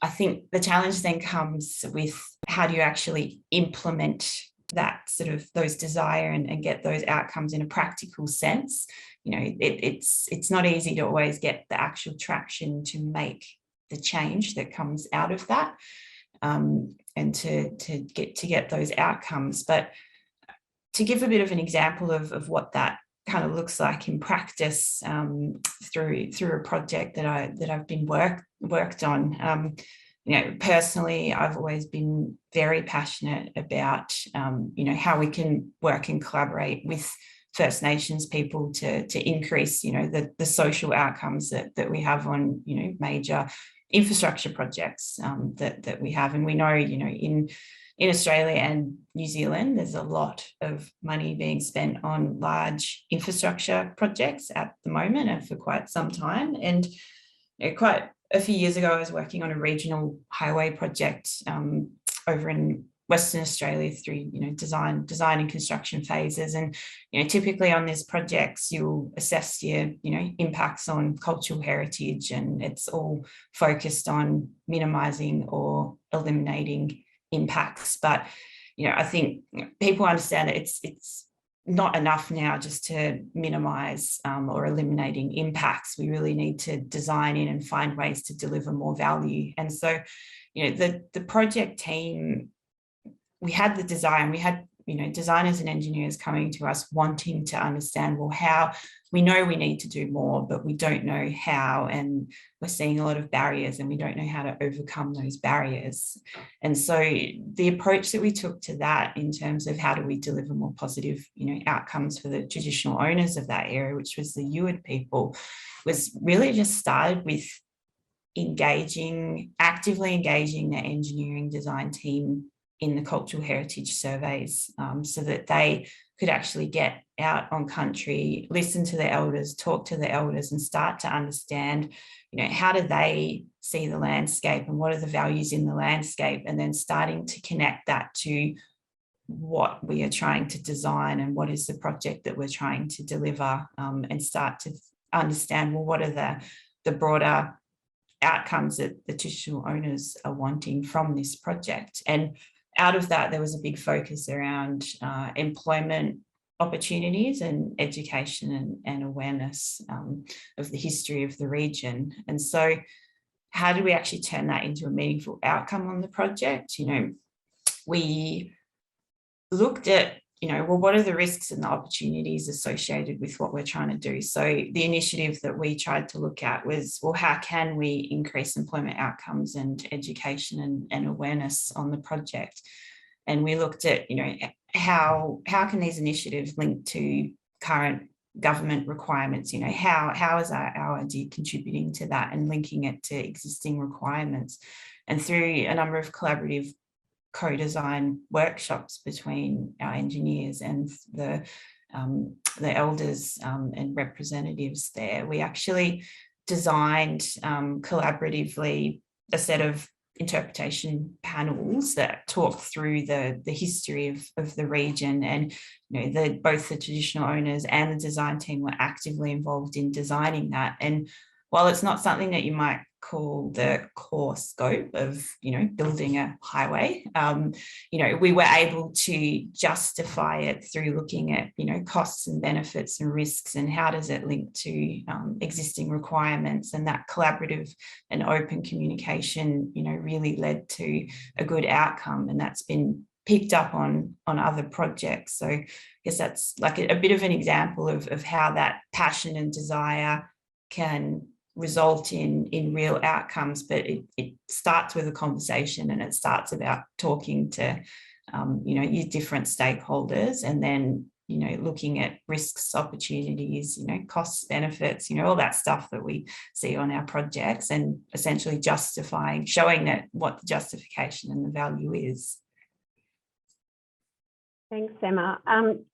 I think the challenge then comes with how do you actually implement that sort of those desire and get those outcomes in a practical sense. It's not easy to always get the actual traction to make the change that comes out of that, and to get those outcomes. But to give a bit of an example of what that kind of looks like in practice, through a project that I've been worked on. Personally, I've always been very passionate about, how we can work and collaborate with First Nations people to increase, the social outcomes that we have on, major infrastructure projects that we have. And we know, in Australia and New Zealand, there's a lot of money being spent on large infrastructure projects at the moment and for quite some time. And quite a few years ago, I was working on a regional highway project over in Western Australia through, design and construction phases. And, typically on these projects, you'll assess your, impacts on cultural heritage, and it's all focused on minimising or eliminating impacts. But, I think people understand that it's not enough now just to minimise or eliminating impacts. We really need to design in and find ways to deliver more value. And so, the project team, we had the design, we had, designers and engineers coming to us wanting to understand, well, how we know we need to do more, but we don't know how, and we're seeing a lot of barriers and we don't know how to overcome those barriers. And so the approach that we took to that in terms of how do we deliver more positive, outcomes for the traditional owners of that area, which was the Yuid people, was really just started with actively engaging the engineering design team in the cultural heritage surveys, so that they could actually get out on country, listen to the elders, talk to the elders, and start to understand, how do they see the landscape and what are the values in the landscape, and then starting to connect that to what we are trying to design and what is the project that we're trying to deliver, and start to understand, well, what are the broader outcomes that the traditional owners are wanting from this project. And out of that, there was a big focus around employment opportunities and education and awareness of the history of the region. And so how do we actually turn that into a meaningful outcome on the project? We looked at, well, what are the risks and the opportunities associated with what we're trying to do? So the initiative that we tried to look at was, well, how can we increase employment outcomes and education and awareness on the project? And we looked at, how can these initiatives link to current government requirements? How is our idea contributing to that and linking it to existing requirements? And through a number of collaborative co-design workshops between our engineers and the elders and representatives there, we actually designed collaboratively a set of interpretation panels that talk through the history of the region. And both the traditional owners and the design team were actively involved in designing that. And while it's not something that you might call the core scope of, building a highway, we were able to justify it through looking at, costs and benefits and risks and how does it link to existing requirements. And that collaborative and open communication, really led to a good outcome. And that's been picked up on other projects. So I guess that's like a bit of an example of how that passion and desire can result in real outcomes, but it starts with a conversation, and it starts about talking to your different stakeholders, and then, looking at risks, opportunities, costs, benefits, all that stuff that we see on our projects, and essentially showing that what the justification and the value is. Thanks, Emma.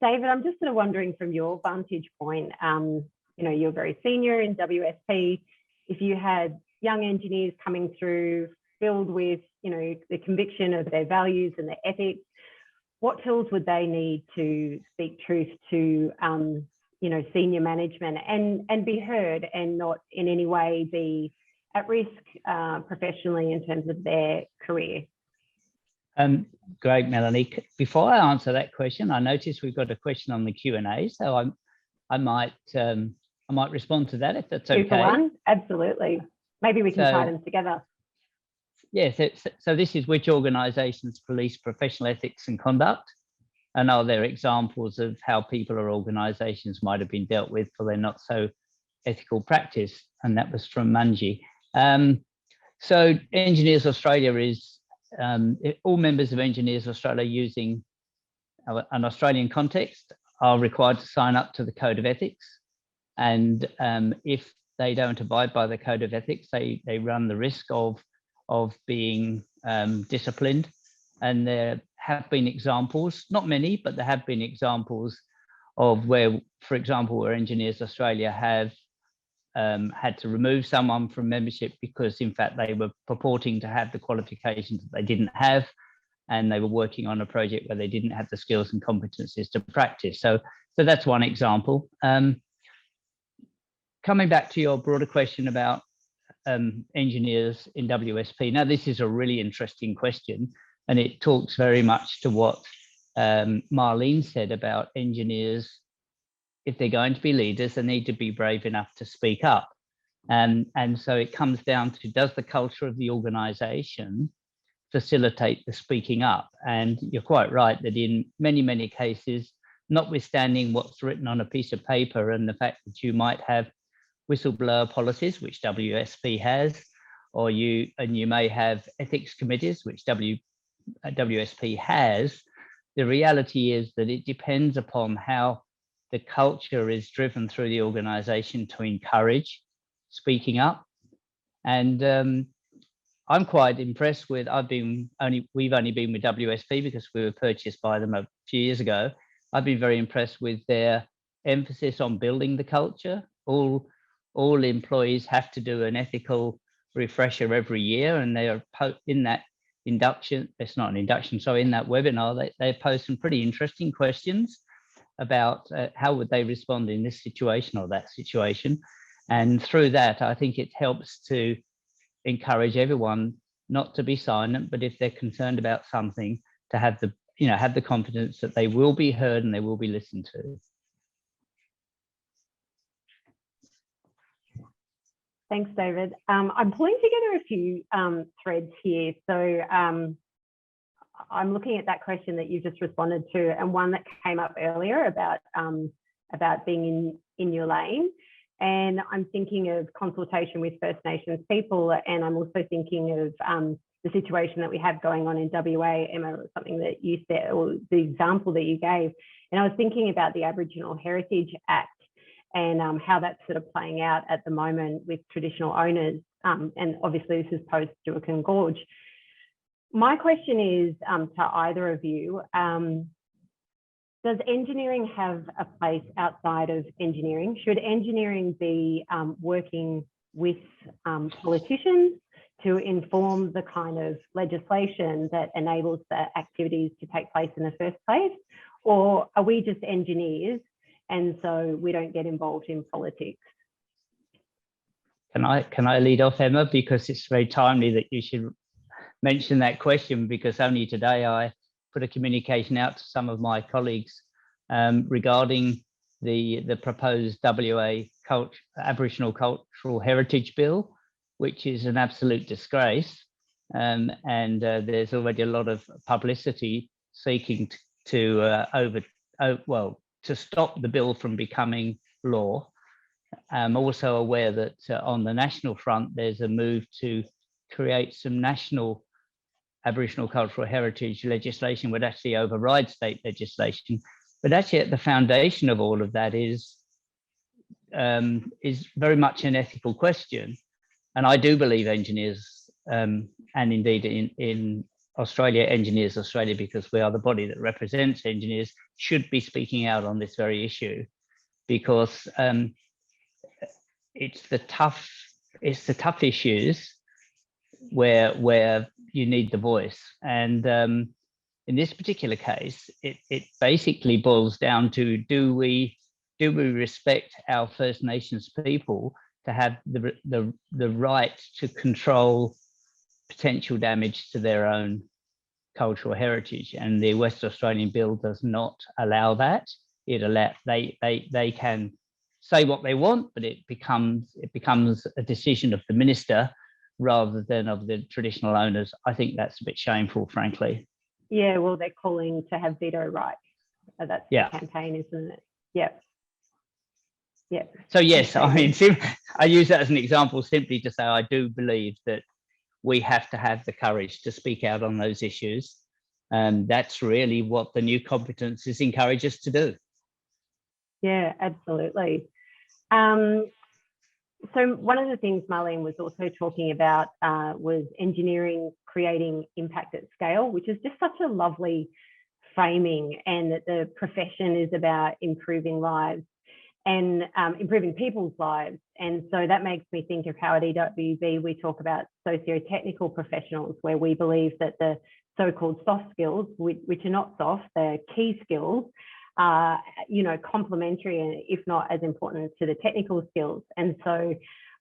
David, I'm just sort of wondering from your vantage point, you're very senior in WSP. If you had young engineers coming through filled with, the conviction of their values and their ethics, what tools would they need to speak truth to, senior management and be heard and not in any way be at risk professionally in terms of their career? Great, Melanie. Before I answer that question, I noticed we've got a question on the Q&A, so I might respond to that if that's okay. 2 for 1, absolutely. Maybe we can tie them together. Yes, so this is which organisations police professional ethics and conduct, and are there examples of how people or organisations might have been dealt with for their not so ethical practice? And that was from Manji. So Engineers Australia is all members of Engineers Australia using an Australian context are required to sign up to the Code of Ethics, and if they don't abide by the Code of Ethics, they run the risk of being disciplined. And there have been examples, not many, but there have been examples of where, for example, where Engineers Australia have had to remove someone from membership because in fact they were purporting to have the qualifications that they didn't have, and they were working on a project where they didn't have the skills and competencies to practice. So that's one example. Coming back to your broader question about engineers in WSP. Now, this is a really interesting question, and it talks very much to what Marlene said about engineers. If they're going to be leaders, they need to be brave enough to speak up. And so it comes down to, does the culture of the organisation facilitate the speaking up? And you're quite right that in many, many cases, notwithstanding what's written on a piece of paper and the fact that you might have whistleblower policies, which WSP has, or you may have ethics committees, which WSP has, the reality is that it depends upon how the culture is driven through the organisation to encourage speaking up. And I'm quite impressed with, we've only been with WSP because we were purchased by them a few years ago. I've been very impressed with their emphasis on building the culture. All employees have to do an ethical refresher every year, and they are in that induction, it's not an induction, so in that webinar, they pose some pretty interesting questions about how would they respond in this situation or that situation. And through that, I think it helps to encourage everyone not to be silent, but if they're concerned about something, to have the confidence that they will be heard and they will be listened to. Thanks, David. I'm pulling together a few threads here. So I'm looking at that question that you just responded to, and one that came up earlier about being in your lane. And I'm thinking of consultation with First Nations people, and I'm also thinking of the situation that we have going on in WA, Emma, something that you said, or the example that you gave. And I was thinking about the Aboriginal Heritage Act and how that's sort of playing out at the moment with traditional owners. And obviously this is post Juakan Gorge. My question is to either of you, does engineering have a place outside of engineering? Should engineering be working with politicians to inform the kind of legislation that enables the activities to take place in the first place? Or are we just engineers and so we don't get involved in politics? Can I lead off, Emma, because it's very timely that you should mention that question, because only today I put a communication out to some of my colleagues regarding the proposed WA Aboriginal Cultural Heritage Bill, which is an absolute disgrace. And there's already a lot of publicity seeking to stop the bill from becoming law. I'm also aware that on the national front, there's a move to create some national Aboriginal cultural heritage legislation would actually override state legislation. But actually at the foundation of all of that is very much an ethical question. And I do believe engineers, and indeed in Australia, Engineers Australia, because we are the body that represents engineers, should be speaking out on this very issue, because it's the tough issues where you need the voice. And in this particular case, it basically boils down to, do we respect our First Nations people to have the right to control potential damage to their own cultural heritage? And the West Australian Bill does not allow that. They can say what they want, but it becomes a decision of the minister rather than of the traditional owners. I think that's a bit shameful, frankly. Yeah, well, they're calling to have veto rights. That's the campaign, isn't it? Yep. Yep. So yes, I mean, I use that as an example simply to say I do believe that we have to have the courage to speak out on those issues. And that's really what the new competencies encourage us to do. Yeah, absolutely. So one of the things Marlene was also talking about was engineering creating impact at scale, which is just such a lovely framing, and that the profession is about improving lives and improving people's lives. And so that makes me think of how at EWB we talk about socio-technical professionals, where we believe that the so-called soft skills, which are not soft, they're key skills, are, complementary and if not as important to the technical skills. And so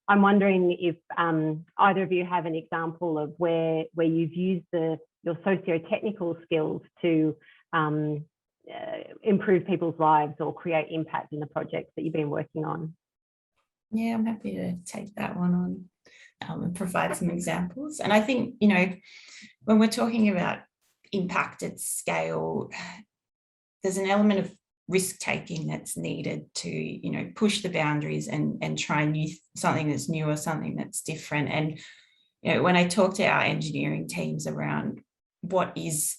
I'm wondering if either of you have an example of where you've used your socio-technical skills to improve people's lives or create impact in the projects that you've been working on. Yeah, I'm happy to take that one on and provide some examples. And I think, when we're talking about impact at scale, there's an element of risk-taking that's needed to, push the boundaries and try something that's new or something that's different. And, when I talk to our engineering teams around what is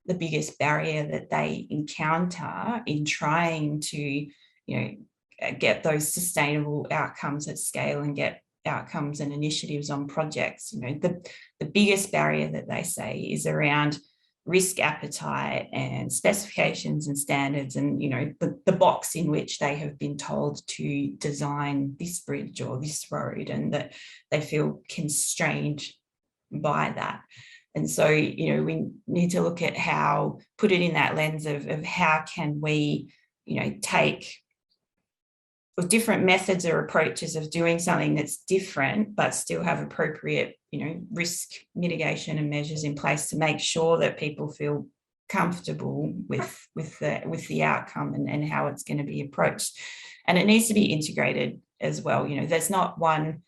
the biggest barrier that they encounter in trying to, get those sustainable outcomes at scale and get outcomes and initiatives on projects, the biggest barrier that they say is around risk appetite and specifications and standards and, the box in which they have been told to design this bridge or this road, and that they feel constrained by that. And so, we need to look at put it in that lens of how can we, take different methods or approaches of doing something that's different, but still have appropriate, risk mitigation and measures in place to make sure that people feel comfortable with the outcome and how it's going to be approached. And it needs to be integrated as well. There's not one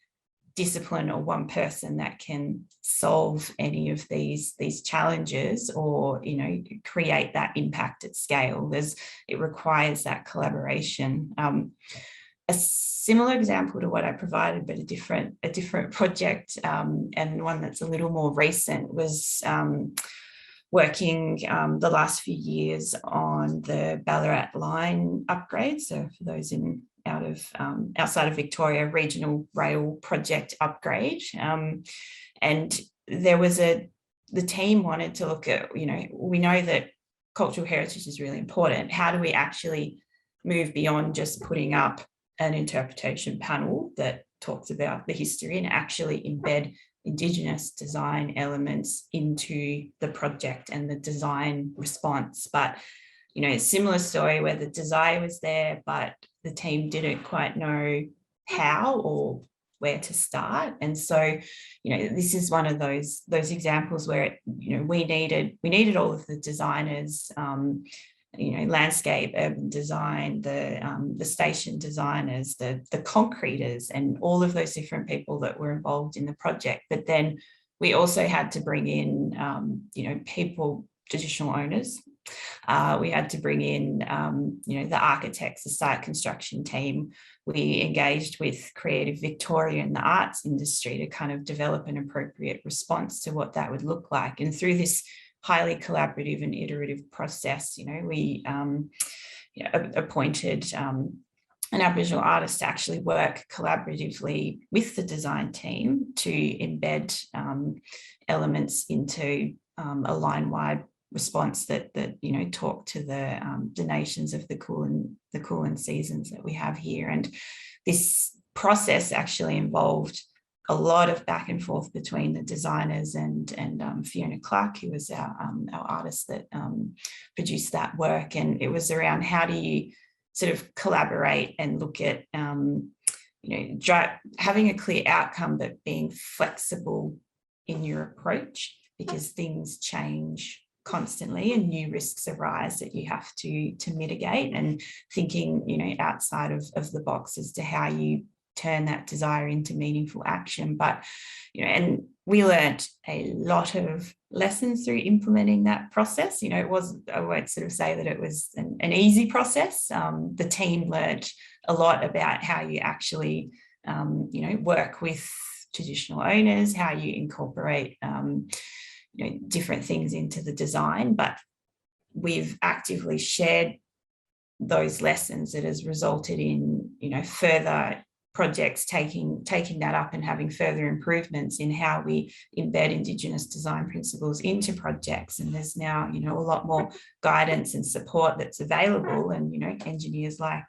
discipline or one person that can solve any of these challenges or create that impact at scale. It requires that collaboration. A similar example to what I provided, but a different project, and one that's a little more recent, was working the last few years on the Ballarat line upgrade. So for those outside of Victoria, regional rail project upgrade, and there was the team wanted to look at, we know that cultural heritage is really important. How do we actually move beyond just putting up an interpretation panel that talks about the history and actually embed Indigenous design elements into the project and the design response? But, a similar story where the desire was there, but the team didn't quite know how or where to start. And so, this is one of those examples where, we needed all of the designers, landscape, urban design, the station designers, the concreters, and all of those different people that were involved in the project. But then we also had to bring in, people, traditional owners, We had to bring in, the architects, the site construction team. We engaged with Creative Victoria and the arts industry to kind of develop an appropriate response to what that would look like. And through this highly collaborative and iterative process, we appointed an Aboriginal artist to actually work collaboratively with the design team to embed elements into a line-wide response that talk to the nations of the Kulin seasons that we have here. And this process actually involved a lot of back and forth between the designers and Fiona Clark, who was our artist that produced that work. And it was around how do you sort of collaborate and look at having a clear outcome, but being flexible in your approach, because things change constantly and new risks arise that you have to mitigate, and thinking outside of the box as to how you turn that desire into meaningful action. But and we learned a lot of lessons through implementing that process. It wasn't, I won't sort of say that it was an easy process. The team learned a lot about how you actually work with traditional owners, how you incorporate different things into the design. But we've actively shared those lessons that has resulted in further projects taking that up and having further improvements in how we embed Indigenous design principles into projects. And there's now a lot more guidance and support that's available, and engineers like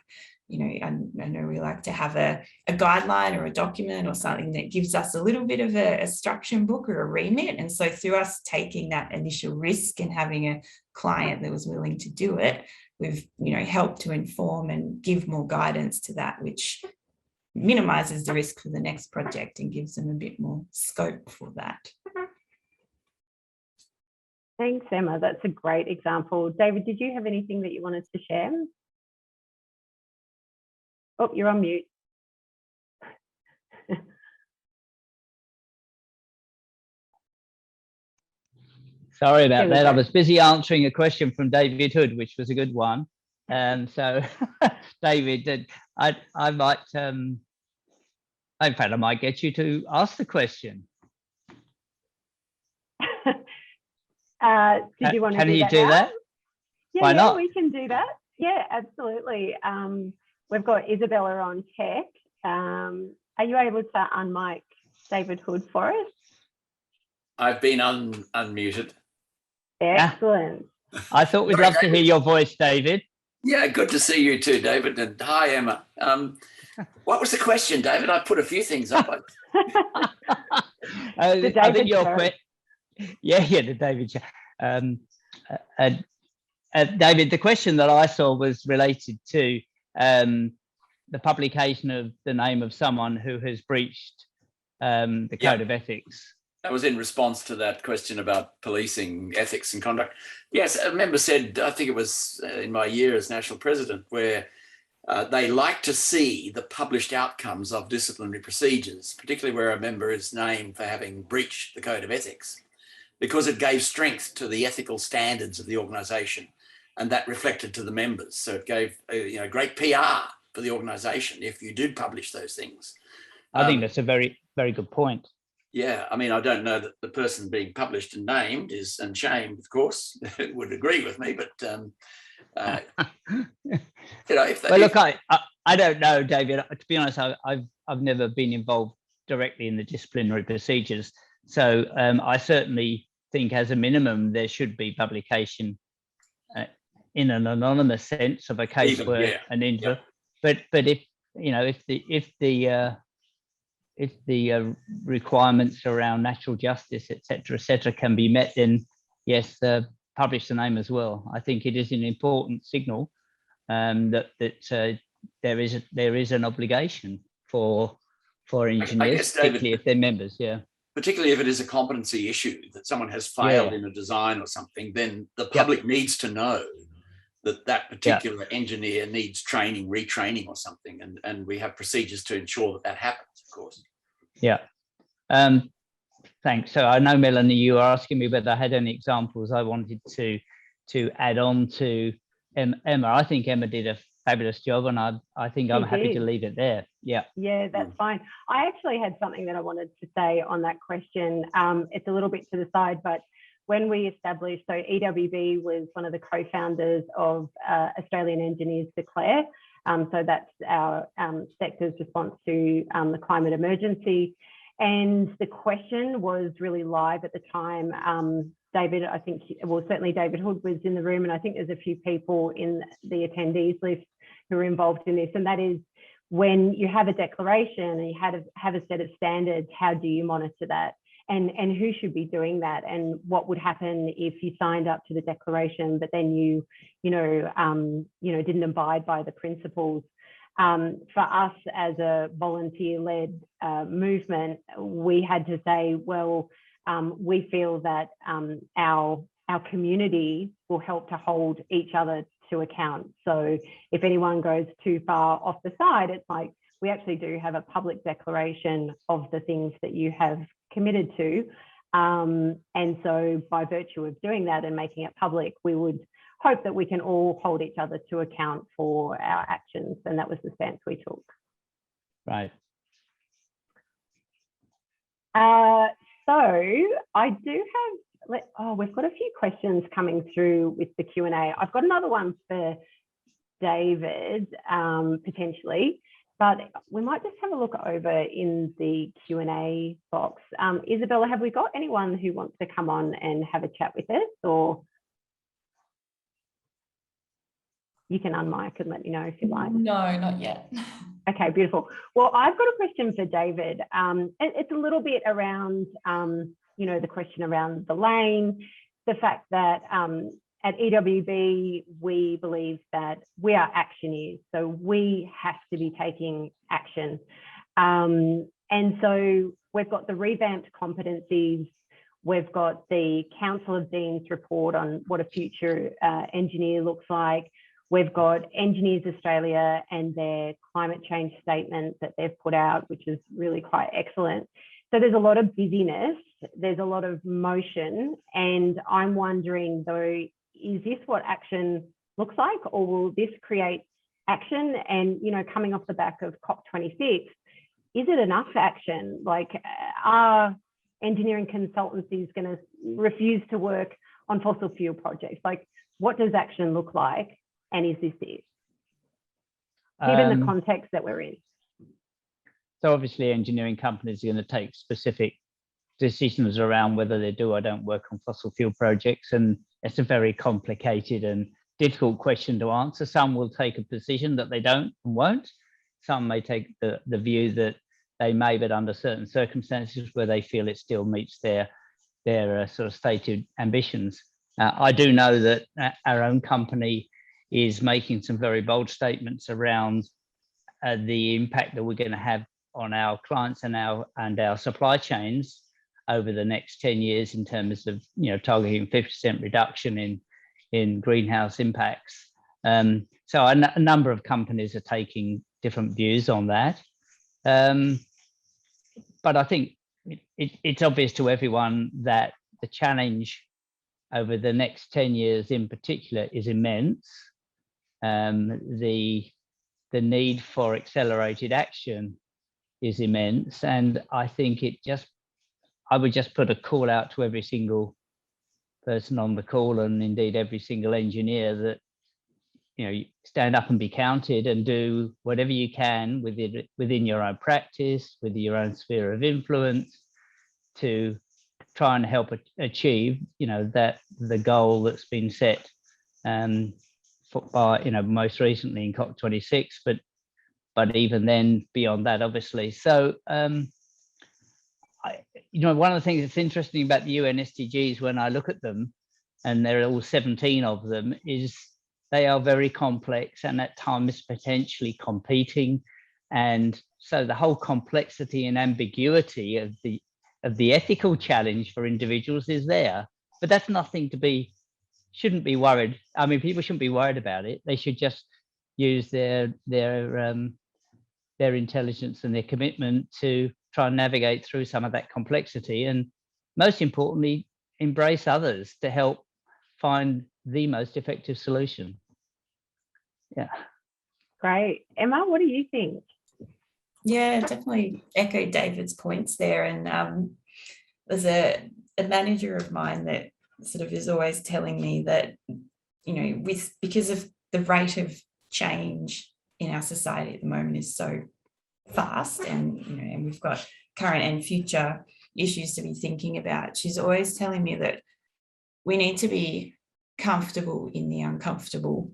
I know we like to have a guideline or a document or something that gives us a little bit of a instruction book or a remit. And so through us taking that initial risk and having a client that was willing to do it, we've helped to inform and give more guidance to that, which minimises the risk for the next project and gives them a bit more scope for that. Thanks, Emma. That's a great example. David, did you have anything that you wanted to share? Oh, you're on mute. Sorry about that. I was busy answering a question from David Hood, which was a good one. So, David, I might, in fact, I might get you to ask the question. Did you want to do that? Yeah, Why not? We can do that. Yeah, absolutely. We've got Isabella on tech. Are you able to unmic David Hood for us? I've been unmuted. Excellent. I thought we'd love to hear your voice, David. Yeah, good to see you too, David. And hi, Emma. What was the question, David? I put a few things up. I think your question. Yeah, the David show. David, the question that I saw was related to the publication of the name of someone who has breached the code of ethics. That was in response to that question about policing ethics and conduct. Yes, a member said, I think it was in my year as national president, where they like to see the published outcomes of disciplinary procedures, particularly where a member is named for having breached the code of ethics, because it gave strength to the ethical standards of the organisation, and that reflected to the members. So it gave great PR for the organisation if you did publish those things. I think that's a very, very good point. Yeah, I mean, I don't know that the person being published and named is, and shamed, of course, would agree with me, but look, I don't know, David. To be honest, I've never been involved directly in the disciplinary procedures, so I certainly think, as a minimum, there should be publication in an anonymous sense of a case where an injury. But if the requirements around natural justice, etc., can be met, then yes, publish the name as well. I think it is an important signal that there is an obligation for engineers, particularly if they're members. Yeah. Particularly if it is a competency issue that someone has failed in a design or something, then the public needs to know that particular engineer needs training, retraining or something. And we have procedures to ensure that happens, of course. Yeah. Thanks. So I know, Melanie, you were asking me whether I had any examples. I wanted to to add on to Emma. I think Emma did a fabulous job, and I think I'm happy to leave it there. Yeah. Yeah, that's fine. I actually had something that I wanted to say on that question. It's a little bit to the side, but when we established, so EWB was one of the co-founders of Australian Engineers Declare. So that's our sector's response to the climate emergency. And the question was really live at the time. David, I think, well, certainly David Hood was in the room, and I think there's a few people in the attendees list who are involved in this. And that is, when you have a declaration and you have a set of standards, how do you monitor that? And who should be doing that? And what would happen if you signed up to the declaration, but then you didn't abide by the principles? For us as a volunteer-led movement, we had to say, well, we feel that our community will help to hold each other to account. So if anyone goes too far off the side, it's like, we actually do have a public declaration of the things that you have committed to. And so by virtue of doing that and making it public, we would hope that we can all hold each other to account for our actions. And that was the stance we took. Right. So I do have, we've got a few questions coming through with the Q&A. I've got another one for David, potentially, but we might just have a look over in the Q&A box. Isabella, have we got anyone who wants to come on and have a chat with us, or you can unmic and let me know if you like. No, not yet. Okay, beautiful. Well, I've got a question for David. It's a little bit around, the question around the lane, the fact that at EWB, we believe that we are actioneers, so we have to be taking action. And so we've got the revamped competencies, we've got the Council of Deans report on what a future engineer looks like. We've got Engineers Australia and their climate change statement that they've put out, which is really quite excellent. So there's a lot of busyness, there's a lot of motion, and I'm wondering though, is this what action looks like, or will this create action? And, coming off the back of COP26, is it enough action? Like, are engineering consultancies going to refuse to work on fossil fuel projects? Like, what does action look like? And is this it, given the context that we're in? So obviously engineering companies are going to take specific decisions around whether they do or don't work on fossil fuel projects. And it's a very complicated and difficult question to answer. Some will take a position that they don't and won't. Some may take the view that they may, but under certain circumstances where they feel it still meets their sort of stated ambitions. I do know that our own company is making some very bold statements around the impact that we're going to have on our clients and our supply chains over the next 10 years in terms of targeting 50% reduction in greenhouse impacts. So a number of companies are taking different views on that. But I think it's obvious to everyone that the challenge over the next 10 years in particular is immense. The need for accelerated action is immense, and I think I would just put a call out to every single person on the call, and indeed every single engineer, that stand up and be counted and do whatever you can within your own practice, within your own sphere of influence, to try and help achieve that the goal that's been set by most recently in COP26, but even then beyond that, obviously. So one of the things that's interesting about the UN SDGs, when I look at them, and there are all 17 of them, is they are very complex and at times potentially competing. And so the whole complexity and ambiguity of the ethical challenge for individuals is there, but that's nothing shouldn't be worried. I mean, people shouldn't be worried about it. They should just use their intelligence and their commitment to try and navigate through some of that complexity, and most importantly, embrace others to help find the most effective solution. Yeah. Great. Emma, what do you think? Yeah, definitely echo David's points there. And there's a manager of mine that sort of is always telling me that, you know, because of the rate of change in our society at the moment is so fast, and you know, and we've got current and future issues to be thinking about. She's always telling me that we need to be comfortable in the uncomfortable,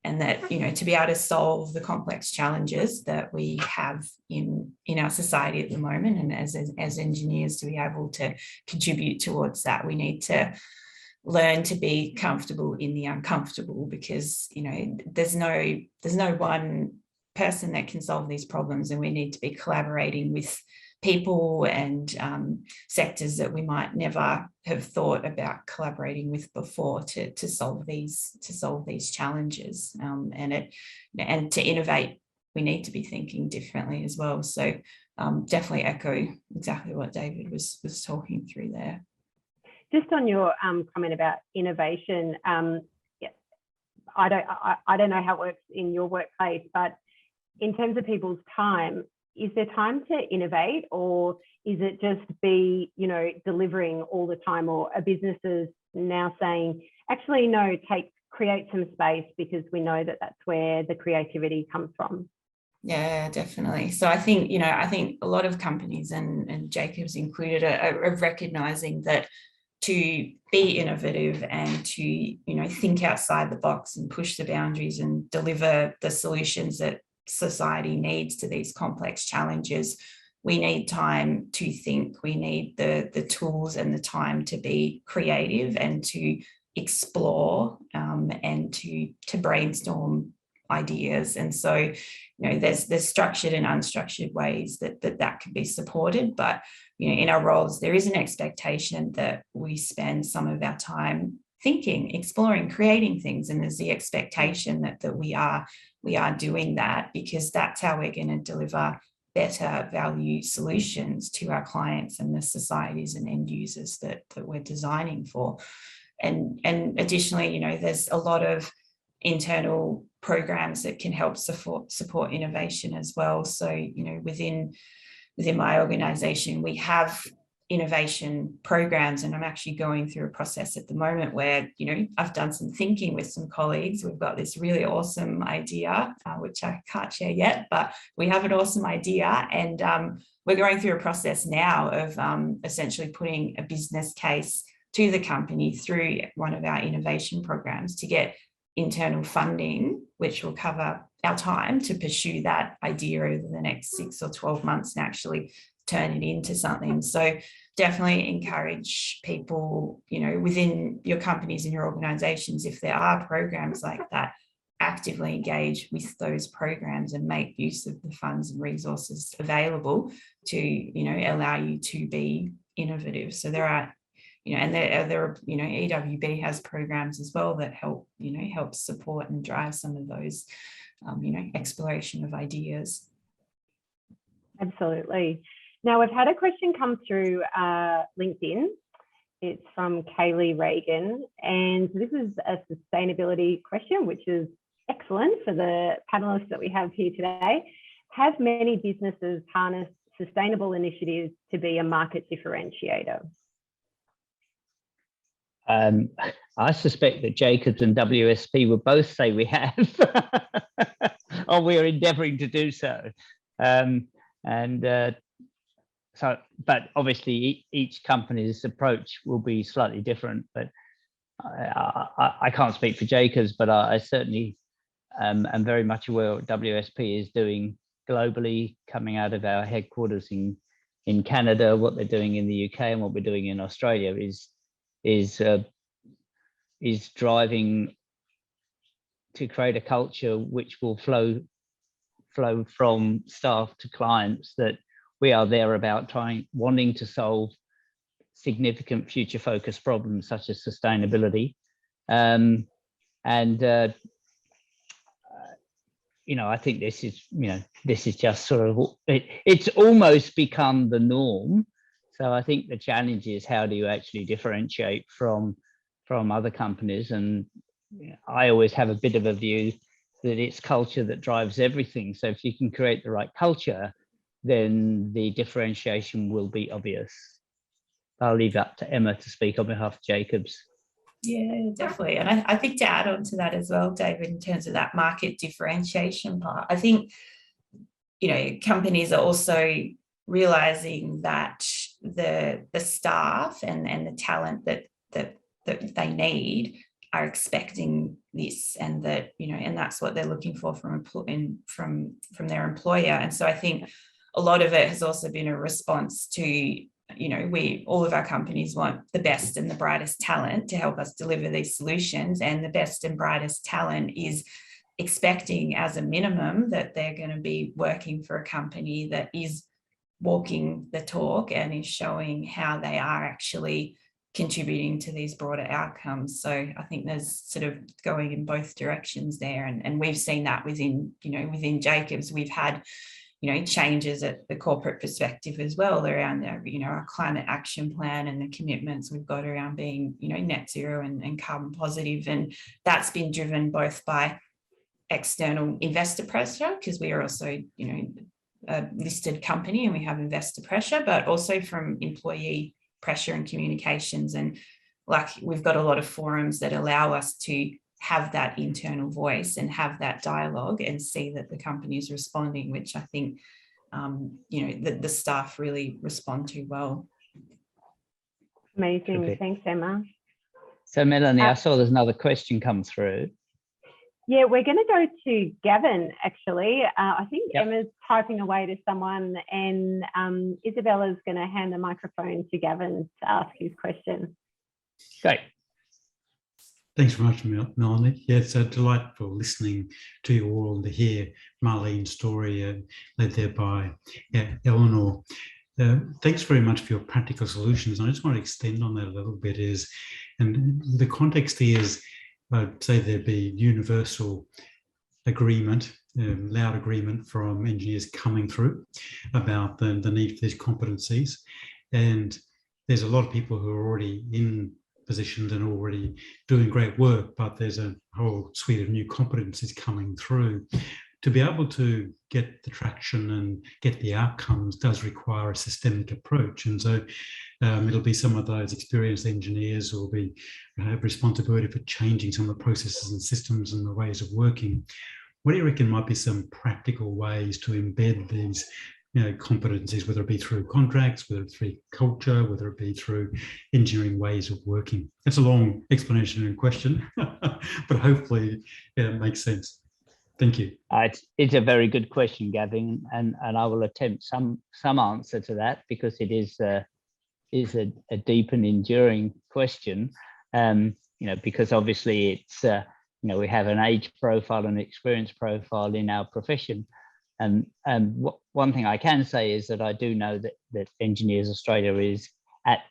and that, you know, to be able to solve the complex challenges that we have in our society at the moment, and as engineers, to be able to contribute towards that, we need to learn to be comfortable in the uncomfortable, because, you know, there's no one person that can solve these problems, and we need to be collaborating with people and sectors that we might never have thought about collaborating with before to solve these challenges, and to innovate, we need to be thinking differently as well. So definitely echo exactly what David was talking through there. Just on your comment about innovation, yeah, I don't know how it works in your workplace, but in terms of people's time, is there time to innovate, or is it just be, you know, delivering all the time? Or are businesses now saying, actually, no, create some space, because we know that that's where the creativity comes from? Yeah, definitely. So I think, you know, a lot of companies, and Jacob's included, are recognizing that to be innovative and to, you know, think outside the box and push the boundaries and deliver the solutions that society needs to these complex challenges, we need time to think. We need the tools and the time to be creative and to explore, and to brainstorm ideas. And so, you know, there's structured and unstructured ways that can be supported, but, you know, in our roles, there is an expectation that we spend some of our time thinking, exploring, creating things, and there's the expectation that we are doing that, because that's how we're going to deliver better value solutions to our clients and the societies and end users that we're designing for. And additionally, you know, there's a lot of internal programs that can help support innovation as well. So, you know, within my organization, we have innovation programs, and I'm actually going through a process at the moment where, you know, I've done some thinking with some colleagues. We've got this really awesome idea, which I can't share yet, but we have an awesome idea, and we're going through a process now of essentially putting a business case to the company through one of our innovation programs to get internal funding, which will cover our time to pursue that idea over the next 6 or 12 months and actually turn it into something. So definitely encourage people, you know, within your companies and your organizations, if there are programs like that, actively engage with those programs and make use of the funds and resources available to, you know, allow you to be innovative. So there are, you know, and there are, you know, EWB has programs as well that help, you know, help support and drive some of those, you know, exploration of ideas. Absolutely. Now, we've had a question come through LinkedIn. It's from Kaylee Reagan, and this is a sustainability question, which is excellent for the panelists that we have here today. Have many businesses harnessed sustainable initiatives to be a market differentiator? I suspect that Jacobs and WSP will both say we have, or we are endeavouring to do so. So, but obviously each company's approach will be slightly different. But I can't speak for Jacobs, but I certainly am very much aware what WSP is doing globally, coming out of our headquarters in Canada. What they're doing in the UK and what we're doing in Australia is driving to create a culture which will flow from staff to clients, that we are there about wanting to solve significant future focused problems such as sustainability. You know, I think this is just sort of, it's almost become the norm. So I think the challenge is, how do you actually differentiate from other companies? And I always have a bit of a view that it's culture that drives everything. So if you can create the right culture, then the differentiation will be obvious. I'll leave that to Emma to speak on behalf of Jacobs. Yeah, definitely. And I think to add on to that as well, David, in terms of that market differentiation part, I think, companies are also realizing that the staff and the talent that they need are expecting this, and that, and that's what they're looking for from their employer. And so I think a lot of it has also been a response to, all of our companies want the best and the brightest talent to help us deliver these solutions, and the best and brightest talent is expecting as a minimum that they're going to be working for a company that is walking the talk and is showing how they are actually contributing to these broader outcomes. So I think there's sort of going in both directions there, and we've seen that within Jacobs. We've had changes at the corporate perspective as well around our climate action plan and the commitments we've got around being net zero and carbon positive, and that's been driven both by external investor pressure, because we are also a listed company and we have investor pressure, but also from employee pressure and communications. And like, we've got a lot of forums that allow us to have that internal voice and have that dialogue and see that the company is responding, which I think the staff really respond to well. Amazing. Terrific. Thanks, Emma. So Melanie, I saw there's another question come through. Yeah, we're going to go to Gavin, actually. I think Emma's typing away to someone, and Isabella's going to hand the microphone to Gavin to ask his question. Great. Thanks very much, Melanie. Yeah, it's delightful listening to you all, to hear Marlene's story, led there by Eleanor. Thanks very much for your practical solutions. I just want to extend on that a little bit, and the context is, I'd say there'd be universal agreement, loud agreement from engineers coming through about the need for these competencies. And there's a lot of people who are already in positions and already doing great work, but there's a whole suite of new competencies coming through. To be able to get the traction and get the outcomes does require a systemic approach. And so it'll be some of those experienced engineers who will have responsibility for changing some of the processes and systems and the ways of working. What do you reckon might be some practical ways to embed these competencies, whether it be through contracts, whether it's through culture, whether it be through engineering ways of working? That's a long explanation and question, but hopefully it makes sense. Thank you. It's a very good question, Gavin, and I will attempt some answer to that, because it is a deep and enduring question. Because obviously it's we have an age profile and experience profile in our profession, and one thing I can say is that I do know that Engineers Australia is at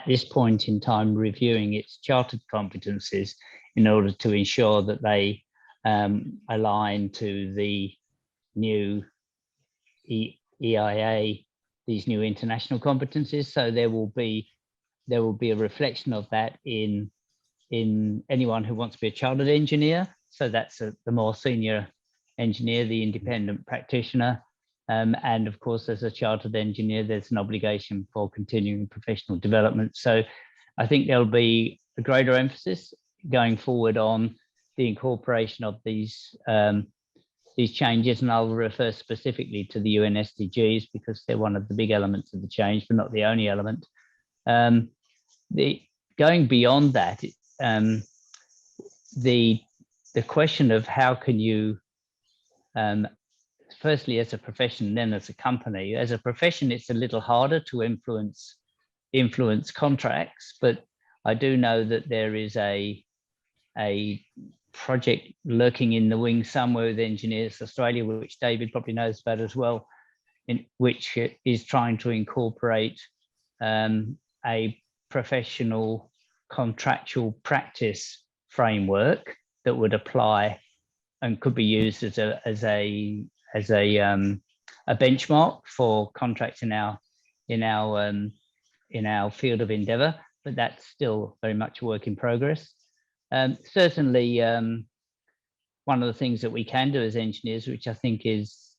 this point in time reviewing its chartered competencies in order to ensure that they align to the new EIA, these new international competencies. So there will be a reflection of that in anyone who wants to be a chartered engineer. So that's the more senior engineer, the independent practitioner, and of course, as a chartered engineer, there's an obligation for continuing professional development. So I think there'll be a greater emphasis going forward on the incorporation of these changes, and I'll refer specifically to the UN SDGs because they're one of the big elements of the change, but not the only element. Going beyond that, the question of how can you, firstly as a profession, then as a company. As a profession, it's a little harder to influence contracts, but I do know that there is a project lurking in the wings somewhere with Engineers Australia, which David probably knows about as well, which is trying to incorporate a professional contractual practice framework that would apply and could be used as a benchmark for contracts in our field of endeavour, but that's still very much a work in progress. Certainly, one of the things that we can do as engineers, which I think is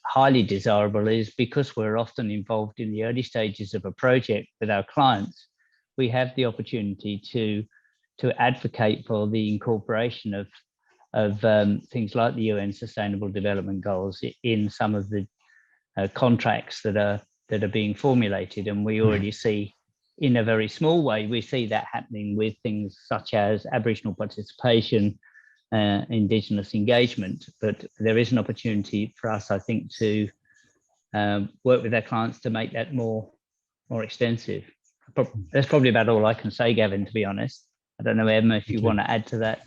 highly desirable, is because we're often involved in the early stages of a project with our clients, we have the opportunity to advocate for the incorporation of things like the UN Sustainable Development Goals in some of the contracts that are being formulated. And we already see, in a very small way, we see that happening with things such as Aboriginal participation, Indigenous engagement. But there is an opportunity for us, I think, to work with our clients to make that more extensive. That's probably about all I can say, Gavin, to be honest. I don't know, Emma, if you want to add to that.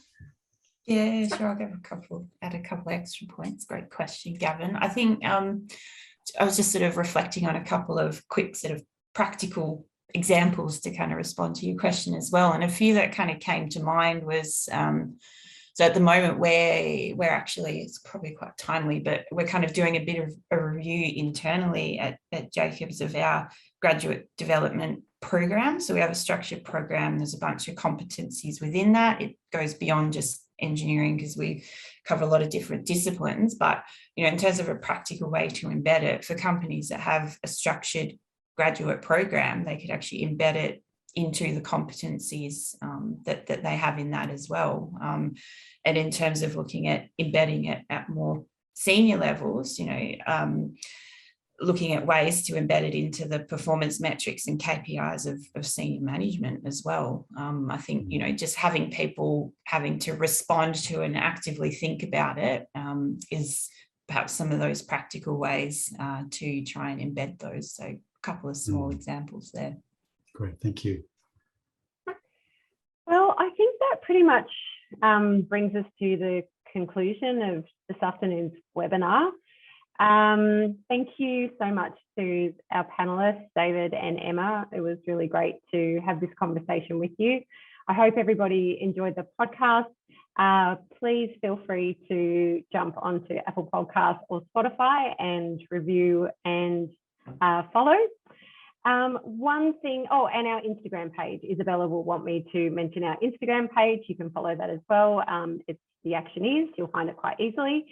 Yeah, sure. I'll add a couple extra points. Great question, Gavin. I think I was just sort of reflecting on a couple of quick sort of practical examples to kind of respond to your question as well. And a few that kind of came to mind was, so at the moment we're actually, it's probably quite timely, but we're kind of doing a bit of a review internally at Jacobs of our graduate development program. So we have a structured program. There's a bunch of competencies within that. It goes beyond just engineering because we cover a lot of different disciplines. But, you know, in terms of a practical way to embed it for companies that have a structured graduate program, they could actually embed it into the competencies that they have in that as well. And in terms of looking at embedding it at more senior levels, you know, looking at ways to embed it into the performance metrics and KPIs of senior management as well. I think, you know, just having people having to respond to and actively think about it is perhaps some of those practical ways to try and embed those. So a couple of small examples there. Great, thank you. Well, I think that pretty much brings us to the conclusion of this afternoon's webinar. Thank you so much to our panelists, David and Emma. It was really great to have this conversation with you. I hope everybody enjoyed the podcast. Please feel free to jump onto Apple Podcasts or Spotify and review and follow. One thing, and our Instagram page. Isabella will want me to mention our Instagram page. You can follow that as well. It's the Actioneers. You'll find it quite easily.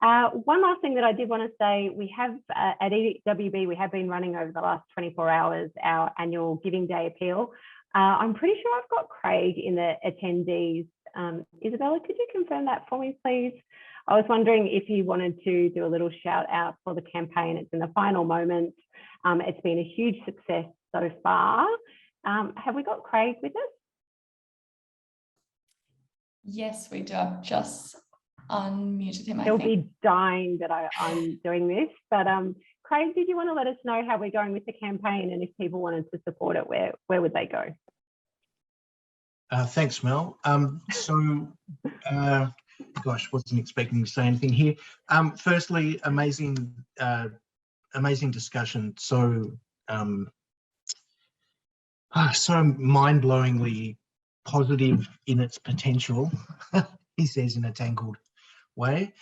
One last thing that I did want to say, we have at EWB, we have been running over the last 24 hours our annual Giving Day appeal. I'm pretty sure I've got Craig in the attendees. Isabella, could you confirm that for me, please? I was wondering if you wanted to do a little shout out for the campaign. It's in the final moments. It's been a huge success so far. Have we got Craig with us? Yes, we do. I've just unmuted him. He'll be dying that I'm doing this. But Craig, did you want to let us know how we're going with the campaign, and if people wanted to support it, where would they go? Thanks, Mel. Gosh, wasn't expecting to say anything here. Firstly, amazing discussion. So mind-blowingly positive in its potential, he says in a tangled way.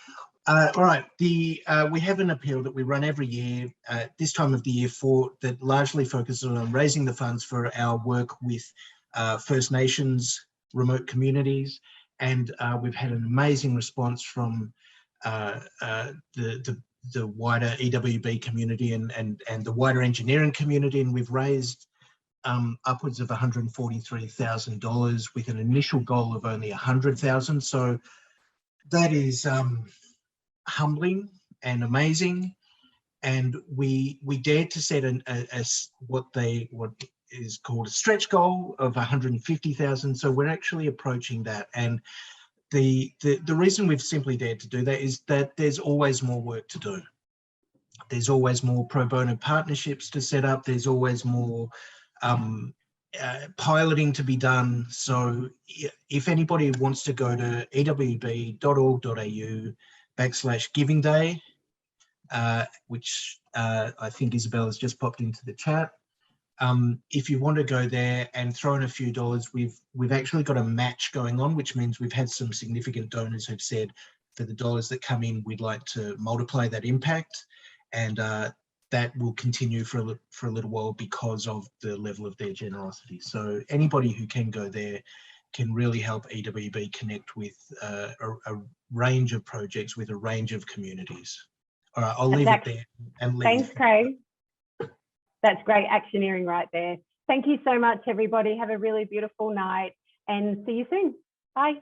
All right, we have an appeal that we run every year, this time of the year, that largely focuses on raising the funds for our work with First Nations remote communities, and we've had an amazing response from the wider EWB community and the wider engineering community, and we've raised upwards of $143,000 with an initial goal of only 100,000. So that is humbling and amazing. And we dared to set what is called a stretch goal of 150,000. So we're actually approaching that. And the reason we've simply dared to do that is that there's always more work to do. There's always more pro bono partnerships to set up. There's always more piloting to be done. So if anybody wants to go to ewb.org.au/Giving Day, which I think Isabella's just popped into the chat. If you want to go there and throw in a few dollars, we've actually got a match going on, which means we've had some significant donors who've said for the dollars that come in, we'd like to multiply that impact, and that will continue for a little while because of the level of their generosity. So anybody who can go there can really help EWB connect with a range of projects with a range of communities. All right, I'll leave it there and leave. Thanks, Craig. That's great actioneering right there. Thank you so much, everybody. Have a really beautiful night and see you soon. Bye.